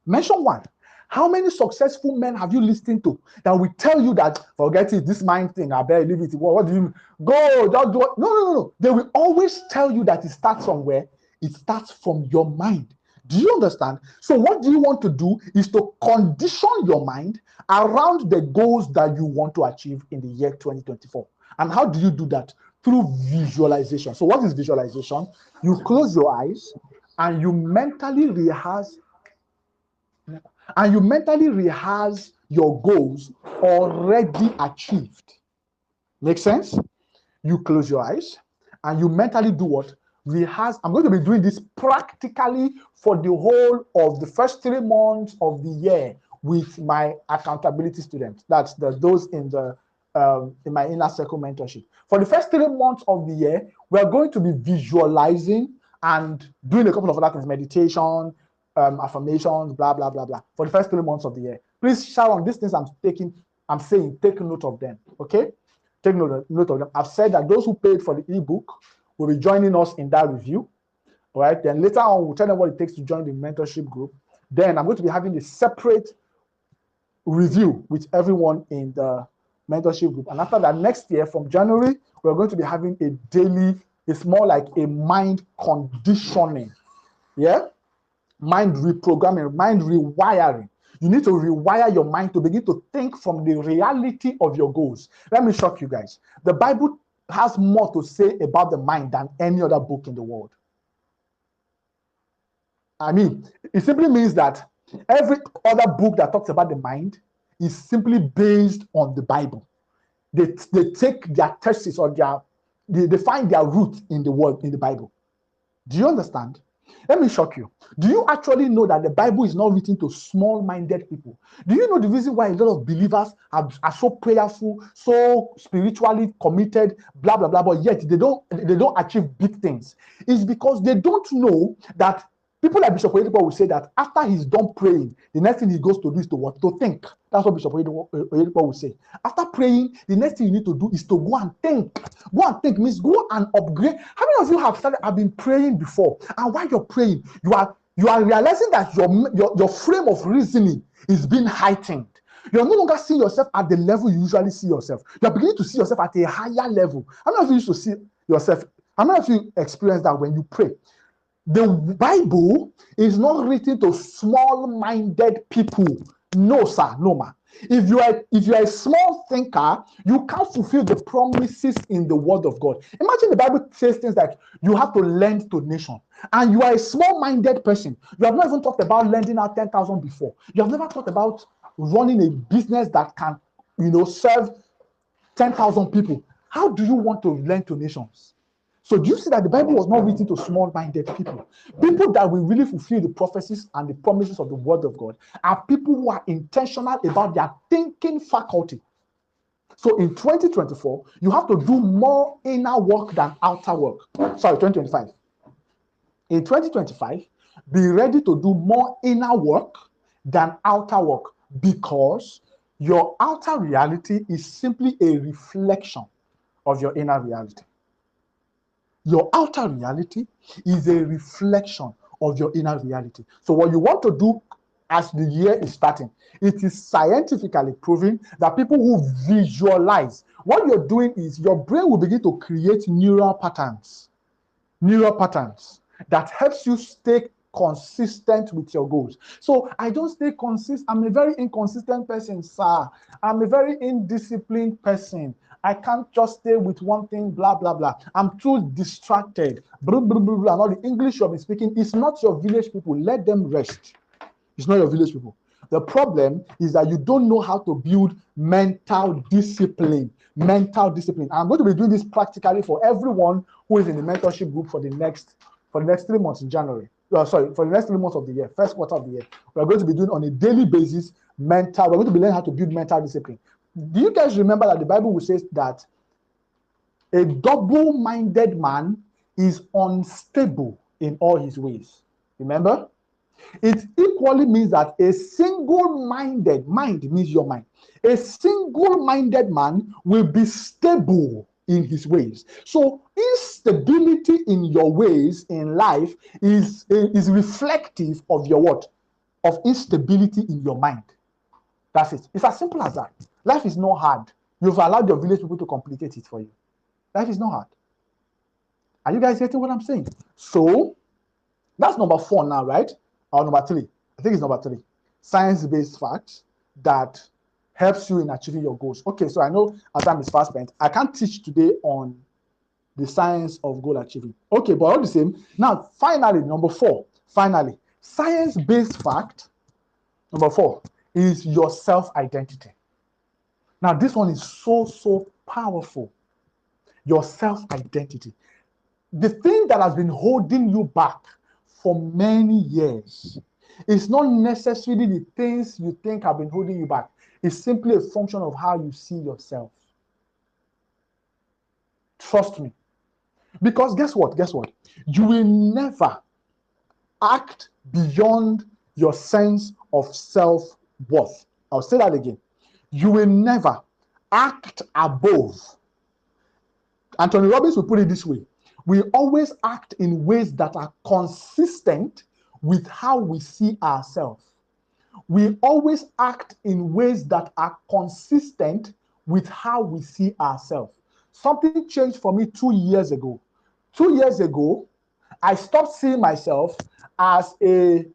Mention one. How many successful men have you listened to that will tell you that, forget it, this mind thing, I better leave it. What do you mean? Go, don't do it. No. They will always tell you that it starts somewhere. It starts from your mind. Do you understand? So what do you want to do is to condition your mind around the goals that you want to achieve in the year 2024. And how do you do that? Through visualization. So what is visualization? You close your eyes and you mentally rehearse your goals already achieved. Make sense? You close your eyes and you mentally do what? Rehearse. I'm going to be doing this practically for the whole of the first 3 months of the year with my accountability students. That's those in my inner circle mentorship. For the first 3 months of the year, we're going to be visualizing and doing a couple of other things, meditation, affirmations, blah, blah, blah, blah, for the first 3 months of the year. Please, Sharon, these things I'm saying, take note of them, okay? Take note of them. I've said that those who paid for the ebook will be joining us in that review, all right? Then later on, we'll tell them what it takes to join the mentorship group. Then I'm going to be having a separate review with everyone in the mentorship group. And after that, next year, from January, we're going to be having a daily, it's more like a mind conditioning, yeah? Mind reprogramming, mind rewiring. You need to rewire your mind to begin to think from the reality of your goals. Let me shock you guys. The Bible has more to say about the mind than any other book in the world. I mean, it simply means that every other book that talks about the mind is simply based on the Bible. They take their thesis or they find their root in the word, in the Bible. Do you understand? Let me shock you. Do you actually know that the Bible is not written to small-minded people? Do you know the reason why a lot of believers are so prayerful, so spiritually committed, blah, blah, blah, but yet they don't achieve big things? It's because they don't know that people like Bishop Oyedepo will say that after he's done praying, the next thing he goes to do is to what? To think. That's what Bishop Oyedepo will say. After praying, the next thing you need to do is to go and think. Go and think means go and upgrade. How many of you have been praying before? And while you're praying, you are realizing that your frame of reasoning is being heightened. You're no longer seeing yourself at the level you usually see yourself. You're beginning to see yourself at a higher level. How many of you used to see yourself? How many of you experience that when you pray? The Bible is not written to small-minded people. No, sir, no, ma. If you are a small thinker, you can't fulfill the promises in the Word of God. Imagine the Bible says things like you have to lend to nations, and you are a small-minded person. You have not even talked about lending out 10,000 before. You have never thought about running a business that can, serve 10,000 people. How do you want to lend to nations? So do you see that the Bible was not written to small-minded people? People that will really fulfill the prophecies and the promises of the Word of God are people who are intentional about their thinking faculty. So in 2024, you have to do more inner work than outer work. Sorry, 2025. In 2025, be ready to do more inner work than outer work, because your outer reality is simply a reflection of your inner reality. Your outer reality is a reflection of your inner reality. So what you want to do as the year is starting, it is scientifically proven that people who visualize, what you're doing is your brain will begin to create neural patterns that helps you stay consistent with your goals. So I don't stay consistent. I'm a very inconsistent person, sir. I'm a very indisciplined person. I can't just stay with one thing, blah, blah, blah. I'm too distracted. Blah, blah, blah, blah. Now the English you'll be speaking is not your village people. Let them rest. It's not your village people. The problem is that you don't know how to build mental discipline. I'm going to be doing this practically for everyone who is in the mentorship group for the next 3 months in January. For the next 3 months of the year, first quarter of the year. We're going to be doing on a daily basis we're going to be learning how to build mental discipline. Do you guys remember that the Bible will say that a double-minded man is unstable in all his ways? Remember? It equally means that a single-minded, mind means your mind, a single-minded man will be stable in his ways. So instability in your ways in life is reflective of your what? Of instability in your mind. That's it. It's as simple as that. Life is not hard. You've allowed your village people to complicate it for you. Life is not hard. Are you guys getting what I'm saying? So that's number 4 now, right? Or number 3. I think it's number 3. Science-based facts that helps you in achieving your goals. Okay, so I know our time is fast spent. I can't teach today on the science of goal achieving. Okay, but all the same, now finally, number 4, finally, science-based fact, number 4, is your self-identity. Now, this one is so powerful. Your self-identity. The thing that has been holding you back for many years is not necessarily the things you think have been holding you back. It's simply a function of how you see yourself. Trust me. Because guess what? Guess what? You will never act beyond your sense of self-worth. I'll say that again. You will never act above. Anthony Robbins will put it this way. We always act in ways that are consistent with how we see ourselves. We always act in ways that are consistent with how we see ourselves. Something changed for me 2 years ago. 2 years ago, I stopped seeing myself as a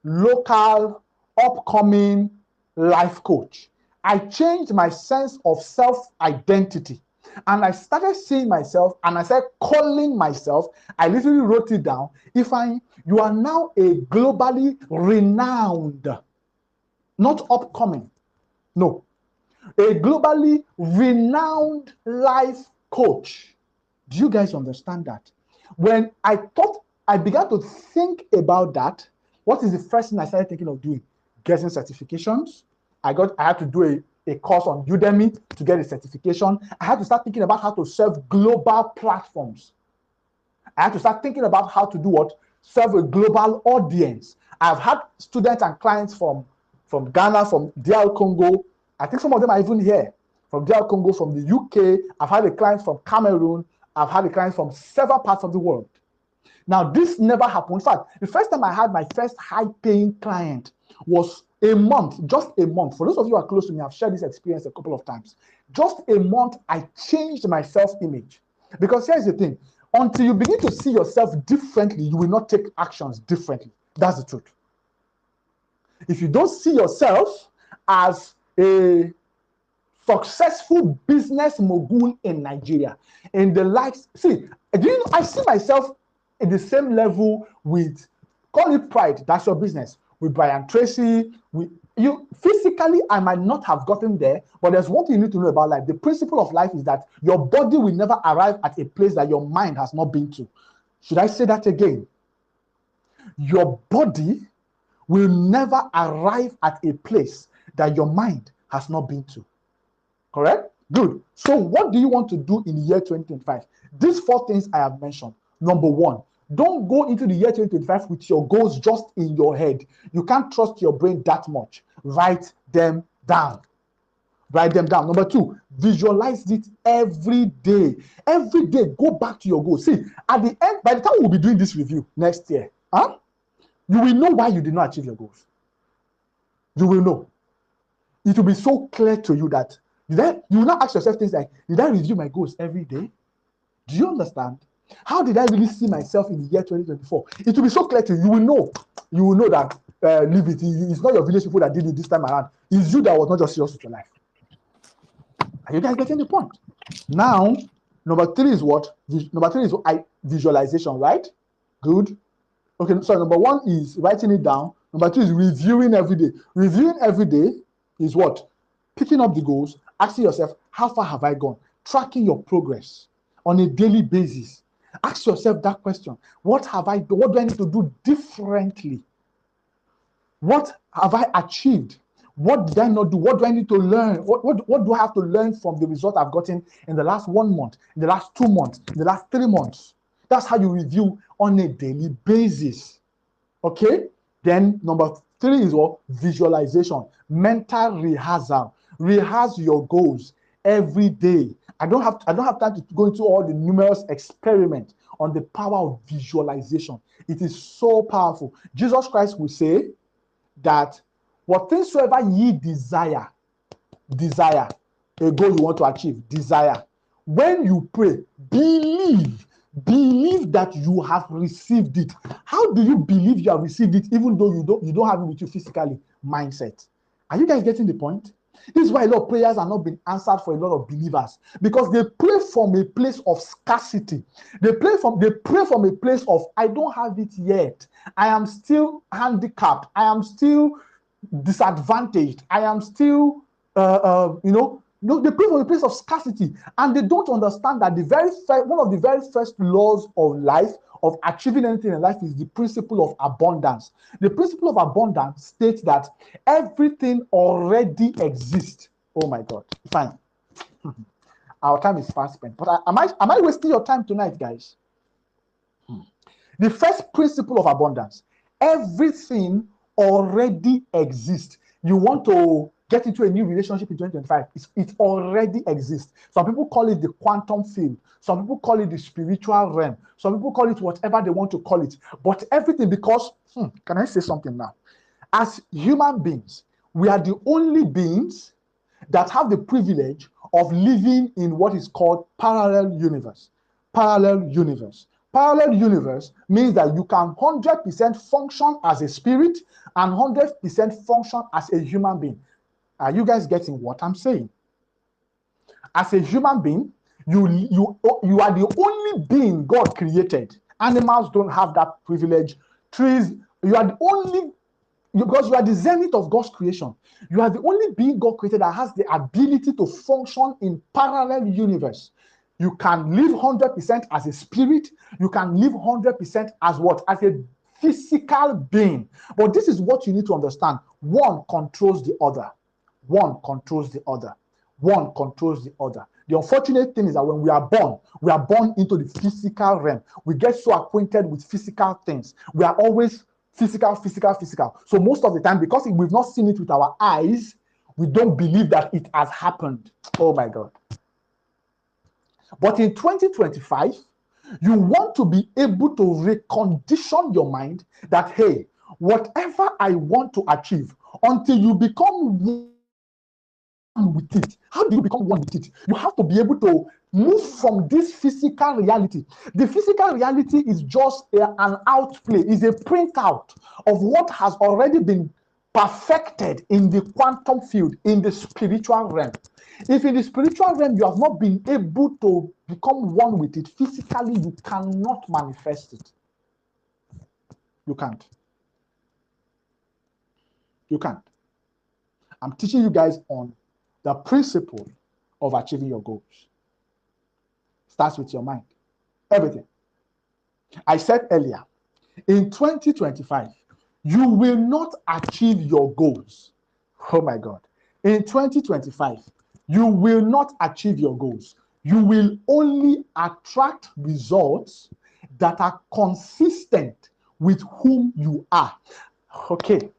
local, upcoming life coach. I changed my sense of self-identity. And I started seeing myself and I started calling myself. I literally wrote it down. Ifeanyi, you are now a globally renowned, not upcoming, no, a globally renowned life coach. Do you guys understand that? When I began to think about that, what is the first thing I started thinking of doing? Getting certifications. I had to do a course on Udemy to get a certification. I had to start thinking about how to serve global platforms. I had to start thinking about how to do what? Serve a global audience. I've had students and clients from Ghana, from DR Congo. I think some of them are even here. From DR Congo, from the UK. I've had a client from Cameroon. I've had a client from several parts of the world. Now, this never happened. In fact, the first time I had my first high-paying client was a month, just a month. For those of you who are close to me, I've shared this experience a couple of times. Just a month, I changed my self-image. Because here's the thing. Until you begin to see yourself differently, you will not take actions differently. That's the truth. If you don't see yourself as a successful business mogul in Nigeria, in the likes, see, do you know, I see myself in the same level with, call it pride, that's your business, with Brian Tracy, with you. Physically, I might not have gotten there, but there's one thing you need to know about life. The principle of life is that your body will never arrive at a place that your mind has not been to. Should I say that again? Your body will never arrive at a place that your mind has not been to. Correct? Good. So what do you want to do in the year 2025? These 4 things I have mentioned. Number 1, don't go into the year 2025 with your goals just in your head. You can't trust your brain that much. Write them down. Write them down. Number 2, visualize it every day. Every day, go back to your goals. See, at the end, by the time we'll be doing this review next year, you will know why you did not achieve your goals. You will know. It will be so clear to you that you will not ask yourself things like, did I review my goals every day? Do you understand? How did I really see myself in the year 2024? It will be so clear to you. You will know that leave it. It's not your village people that did it this time around. It's you that was not just serious with your life. Are you guys getting the point? Now, number 3 is what? Number 3 is visualization, right? Good. Okay, so number 1 is writing it down. Number 2 is reviewing every day. Reviewing every day is what? Picking up the goals, asking yourself, how far have I gone? Tracking your progress on a daily basis. Ask yourself that question. What have I done? What do I need to do differently? What have I achieved? What did I not do? What do I need to learn? What do I have to learn from the result I've gotten in the last 1 month, in the last 2 months, in the last 3 months? That's how you review on a daily basis. Okay? Then number 3 is what? Visualization, mental rehearsal. Rehearse your goals every day. I don't have time to go into all the numerous experiments on the power of visualization. It is so powerful. Jesus Christ will say that what things soever ye desire, a goal you want to achieve, desire. When you pray, believe that you have received it. How do you believe you have received it even though you don't have it with you physically? Mindset. Are you guys getting the point? This is why a lot of prayers are not being answered for a lot of believers, because they pray from a place of scarcity. They pray from a place of, I don't have it yet. I am still handicapped. I am still disadvantaged. I am still, they pray from a place of scarcity, and they don't understand that one of the very first laws of life, of achieving anything in life, is the principle of abundance. The principle of abundance states that everything already exists. Oh my God, fine. Our time is fast spent, but am I wasting your time tonight, guys? The first principle of abundance: everything already exists. You want to get into a new relationship in 2025, it already exists. Some people call it the quantum field. Some people call it the spiritual realm. Some people call it whatever they want to call it. But everything, because, can I say something now? As human beings, we are the only beings that have the privilege of living in what is called parallel universe. Parallel universe. Parallel universe means that you can 100% function as a spirit and 100% function as a human being. Are you guys getting what I'm saying? As a human being, you are the only being God created. Animals don't have that privilege. Trees, you are the only, because you are the zenith of God's creation. You are the only being God created that has the ability to function in parallel universe. You can live 100% as a spirit. You can live 100% as what? As a physical being. But this is what you need to understand. One controls the other. One controls the other. One controls the other. The unfortunate thing is that when we are born into the physical realm. We get so acquainted with physical things. We are always physical. So most of the time, because we've not seen it with our eyes, we don't believe that it has happened. Oh my God. But in 2025, you want to be able to recondition your mind that, hey, whatever I want to achieve, until you become one with it. How do you become one with it? You have to be able to move from this physical reality. The physical reality is just an outplay, is a printout of what has already been perfected in the quantum field, in the spiritual realm. If in the spiritual realm you have not been able to become one with it physically, you cannot manifest it. You can't. You can't. I'm teaching you guys on the principle of achieving your goals. Starts with your mind. Everything. I said earlier, in 2025, you will not achieve your goals. Oh my God. In 2025, you will not achieve your goals. You will only attract results that are consistent with whom you are. Okay.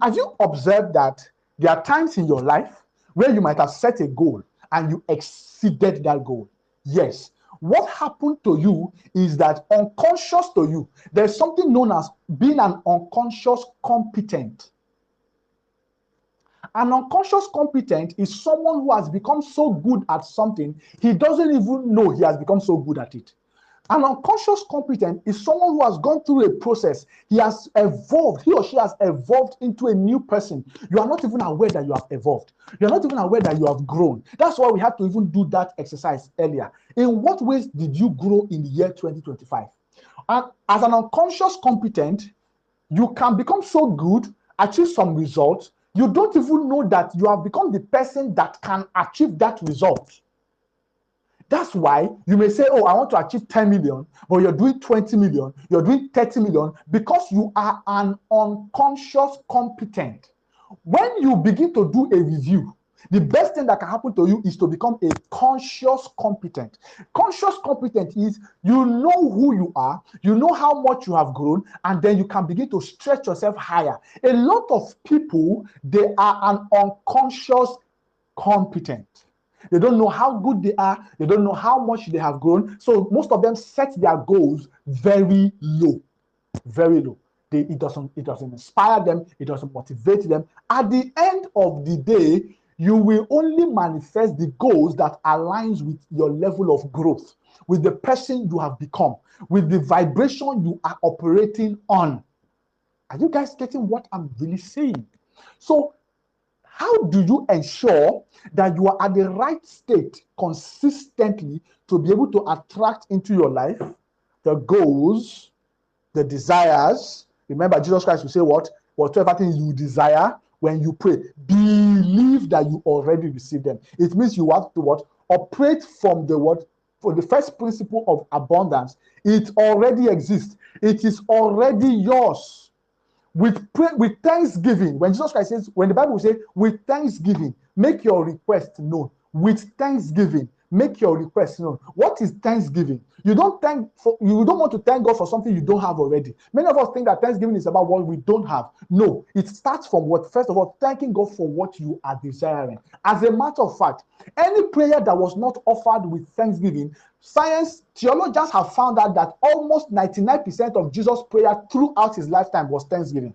Have you observed that there are times in your life where you might have set a goal and you exceeded that goal? Yes. What happened to you is that unconscious to you, there's something known as being an unconscious competent. An unconscious competent is someone who has become so good at something, he doesn't even know he has become so good at it. An unconscious competent is someone who has gone through a process. He has evolved. He or she has evolved into a new person. You are not even aware that you have evolved. You are not even aware that you have grown. That's why we had to even do that exercise earlier. In what ways did you grow in the year 2025? And as an unconscious competent, you can become so good, achieve some results. You don't even know that you have become the person that can achieve that result. That's why you may say, oh, I want to achieve 10 million, but you're doing 20 million, you're doing 30 million, because you are an unconscious competent. When you begin to do a review, The best thing that can happen to you is to become a conscious competent. Conscious competent is you know who you are, you know how much you have grown, and then you can begin to stretch yourself higher. A lot of people, they are an unconscious competent. They don't know how good they are. They don't know how much they have grown. So most of them set their goals very low, very low. It doesn't inspire them. It doesn't motivate them. At the end of the day, you will only manifest the goals that aligns with your level of growth, with the person you have become, with the vibration you are operating on. Are you guys getting what I'm really saying? So how do you ensure that you are at the right state consistently to be able to attract into your life the goals, the desires? Remember, Jesus Christ will say what? Whatever thing you desire when you pray, believe that you already received them. It means you have to what? Operate from the what? For the first principle of abundance. It already exists. It is already yours. With thanksgiving, when Jesus Christ says, when the Bible says, with thanksgiving, make your request known. With thanksgiving, make your request known. What is thanksgiving? You don't want to thank God for something you don't have already. Many of us think that thanksgiving is about what we don't have. No, it starts from what? First of all, thanking God for what you are desiring. As a matter of fact, any prayer that was not offered with thanksgiving, theologians have found out that almost 99% of Jesus' prayer throughout his lifetime was thanksgiving.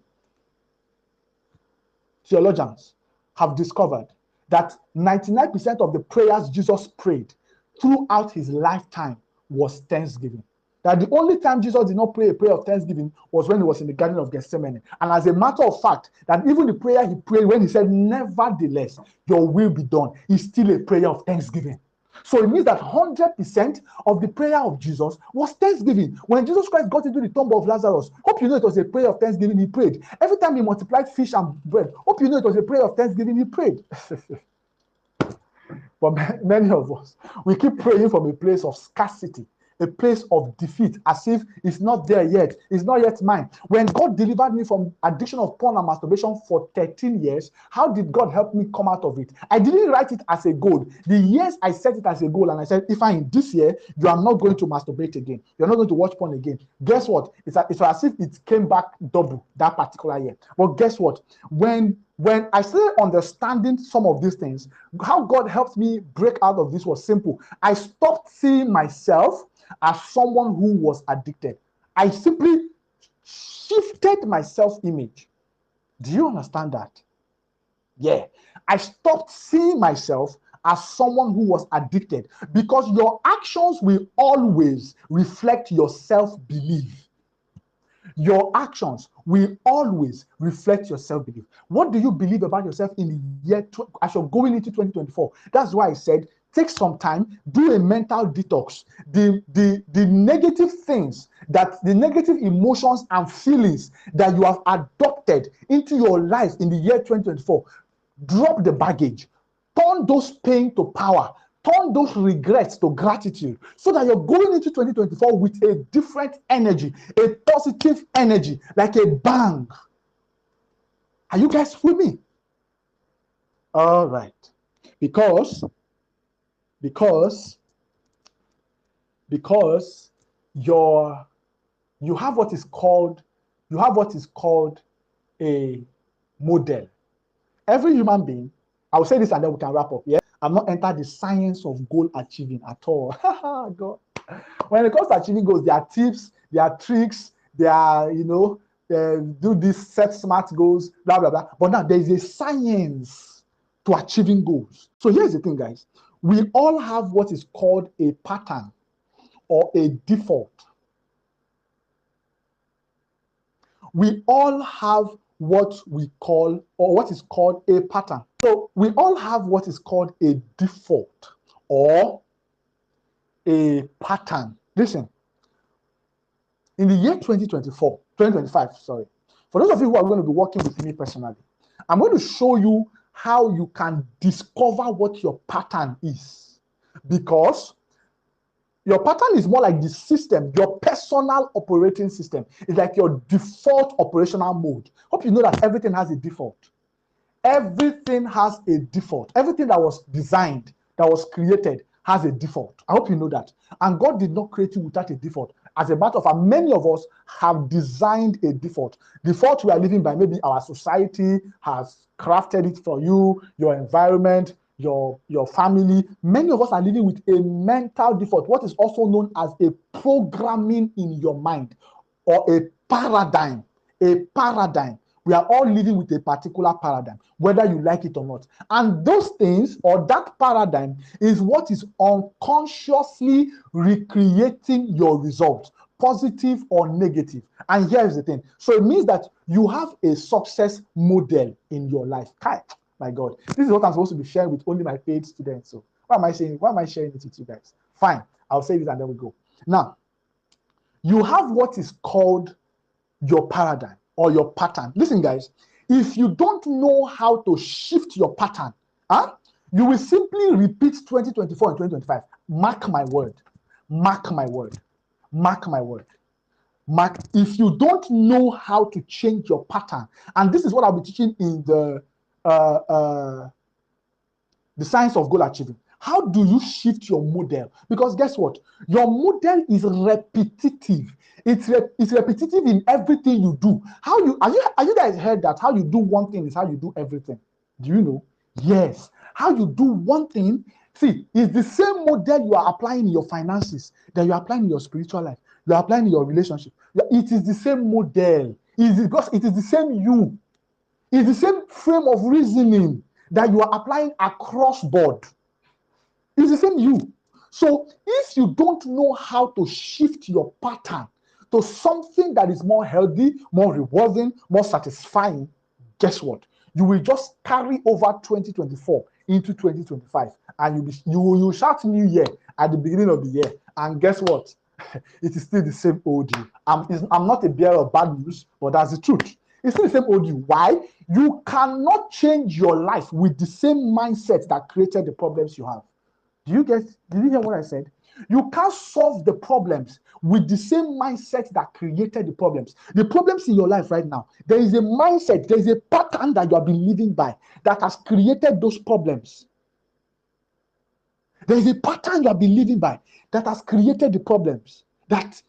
Theologians have discovered that 99% of the prayers Jesus prayed throughout his lifetime was thanksgiving. That the only time Jesus did not pray a prayer of thanksgiving was when he was in the Garden of Gethsemane. And as a matter of fact, that even the prayer he prayed when he said, nevertheless, your will be done, is still a prayer of thanksgiving. So it means that 100% of the prayer of Jesus was thanksgiving. When Jesus Christ got into the tomb of Lazarus, hope you know it was a prayer of thanksgiving he prayed. Every time he multiplied fish and bread, hope you know it was a prayer of thanksgiving he prayed. But many of us, we keep praying from a place of scarcity, a place of defeat, as if it's not there yet. It's not yet mine. When God delivered me from addiction of porn and masturbation for 13 years, how did God help me come out of it? I didn't write it as a goal. The years I set it as a goal, and I said, if in this year, you are not going to masturbate again. You're not going to watch porn again. Guess what? It's as if it came back double that particular year. But guess what? When I started understanding some of these things, how God helped me break out of this was simple. I stopped seeing myself as someone who was addicted. I simply shifted my self-image. Do you understand that? Yeah. I stopped seeing myself as someone who was addicted, because your actions will always reflect your self-belief. Your actions will always reflect your self-belief. What do you believe about yourself in the year as you're going into 2024? That's why I said, take some time, do a mental detox. The negative things, the negative emotions and feelings that you have adopted into your life in the year 2024, drop the baggage. Turn those pain to power. Turn those regrets to gratitude, so that you're going into 2024 with a different energy, a positive energy, like a bang. Are you guys with me? All right. Because you have what is called a model. Every human being, I will say this and then we can wrap up. Yeah, I've not entered the science of goal achieving at all. God. When it comes to achieving goals, there are tips, there are tricks, there are, do this, set smart goals, blah, blah, blah. But now there is a science to achieving goals. So here's the thing, guys. We all have what is called a pattern or a default. We all have what we call, or what is called, a pattern. So we all have what is called a default or a pattern. Listen, in the year 2025, for those of you who are going to be working with me personally, I'm going to show you how you can discover what your pattern is. Because your pattern is more like the system, your personal operating system. It's like your default operational mode. Hope you know that everything has a default. everything has a default. Everything that was designed, that was created, has a default. I hope you know that. And God did not create you without a default. As a matter of fact, many of us have designed a default. Default we are living by, maybe our society has crafted it for you, your environment, your family. Many of us are living with a mental default, what is also known as a programming in your mind, or a paradigm. A paradigm. We are all living with a particular paradigm, whether you like it or not. And those things, or that paradigm, is what is unconsciously recreating your results, positive or negative. And here's the thing. So it means that you have a success model in your life. Hi, my God. This is what I'm supposed to be sharing with only my paid students. So why am I saying? Why am I sharing it with you guys? Fine. I'll say this and then we go. Now, you have what is called your paradigm or your pattern. Listen, guys, if you don't know how to shift your pattern, you will simply repeat 2024 and 2025. Mark my word. Mark my word. Mark my word. Mark, if you don't know how to change your pattern, and this is what I'll be teaching in the science of goal achieving. How do you shift your model? Because guess what? Your model is repetitive. It's repetitive in everything you do. Are you guys heard that how you do one thing is how you do everything? Do you know? Yes. How you do one thing, see, it's the same model you are applying in your finances that you are applying in your spiritual life. You are applying in your relationship. It is the same model. Because it is the same you. It's the same frame of reasoning that you are applying across board. It's the same you. So if you don't know how to shift your pattern to something that is more healthy, more rewarding, more satisfying, guess what? You will just carry over 2024 into 2025, and you will shout New Year at the beginning of the year, and guess what? It is still the same old you. I'm not a bearer of bad news, but that's the truth. It's still the same old you. Why? You cannot change your life with the same mindset that created the problems you have. Did you hear what I said? You can't solve the problems with the same mindset that created the problems. The problems in your life right now, there is a mindset, there is a pattern that you have been living by that has created those problems. There is a pattern you have been living by that has created the problems. That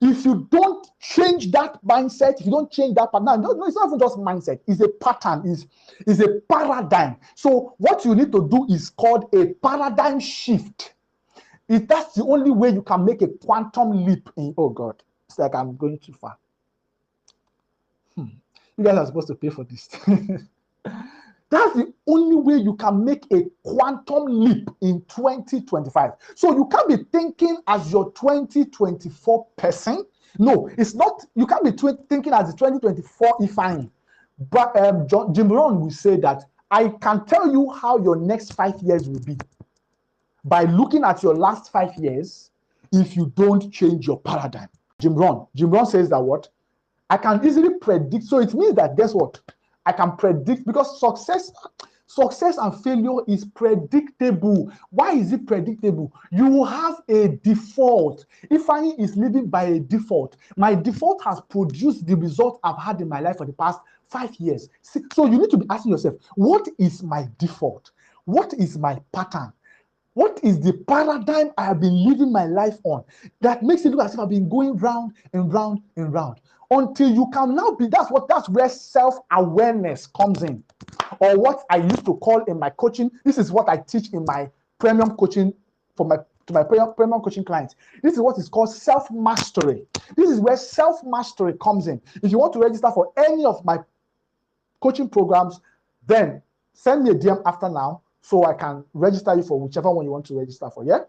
if you don't change that mindset, if you don't change that pattern, no, it's not even just mindset, it's a pattern, it's a paradigm. So what you need to do is called a paradigm shift. That's the only way you can make a quantum leap in, oh God, it's like I'm going too far. You guys are supposed to pay for this. That's the only way you can make a quantum leap in 2025. So you can't be thinking as your 2024 person. No, it's not. You can't be thinking as the 2024 Ifeanyi. But Jim Rohn will say that I can tell you how your next 5 years will be by looking at your last 5 years if you don't change your paradigm. Jim Rohn says that what? I can easily predict. So it means that, guess what? I can predict, because success and failure is predictable. Why is it predictable? You have a default. Ifeanyi is living by a default. My default has produced the result I've had in my life for the past 5 years. So you need to be asking yourself, what is my default? What is my pattern? What is the paradigm I have been living my life on that makes it look as if I've been going round and round and round? Until you can now be, that's where self-awareness comes in. Or what I used to call in my coaching, this is what I teach in my premium coaching to my premium coaching clients. This is what is called self-mastery. This is where self-mastery comes in. If you want to register for any of my coaching programs, then send me a DM after now so I can register you for whichever one you want to register for, yeah?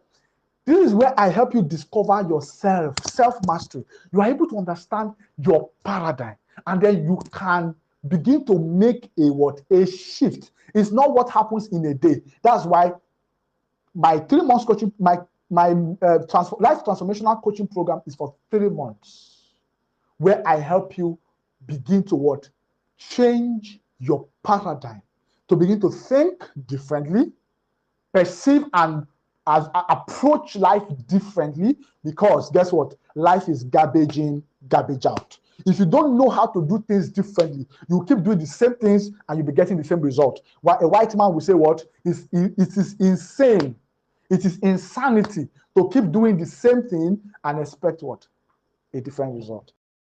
This is where I help you discover yourself, self-mastery. You are able to understand your paradigm, and then you can begin to make a shift. It's not what happens in a day. That's why my 3 months coaching, my life transformational coaching program is for 3 months, where I help you begin to change your paradigm, to begin to think differently, perceive and approach life differently, because guess what? Life is garbage in, garbage out. If you don't know how to do things differently, you keep doing the same things and you'll be getting the same result. While a white man will say what? It is insane. It is insanity to keep doing the same thing and expect what? A different result.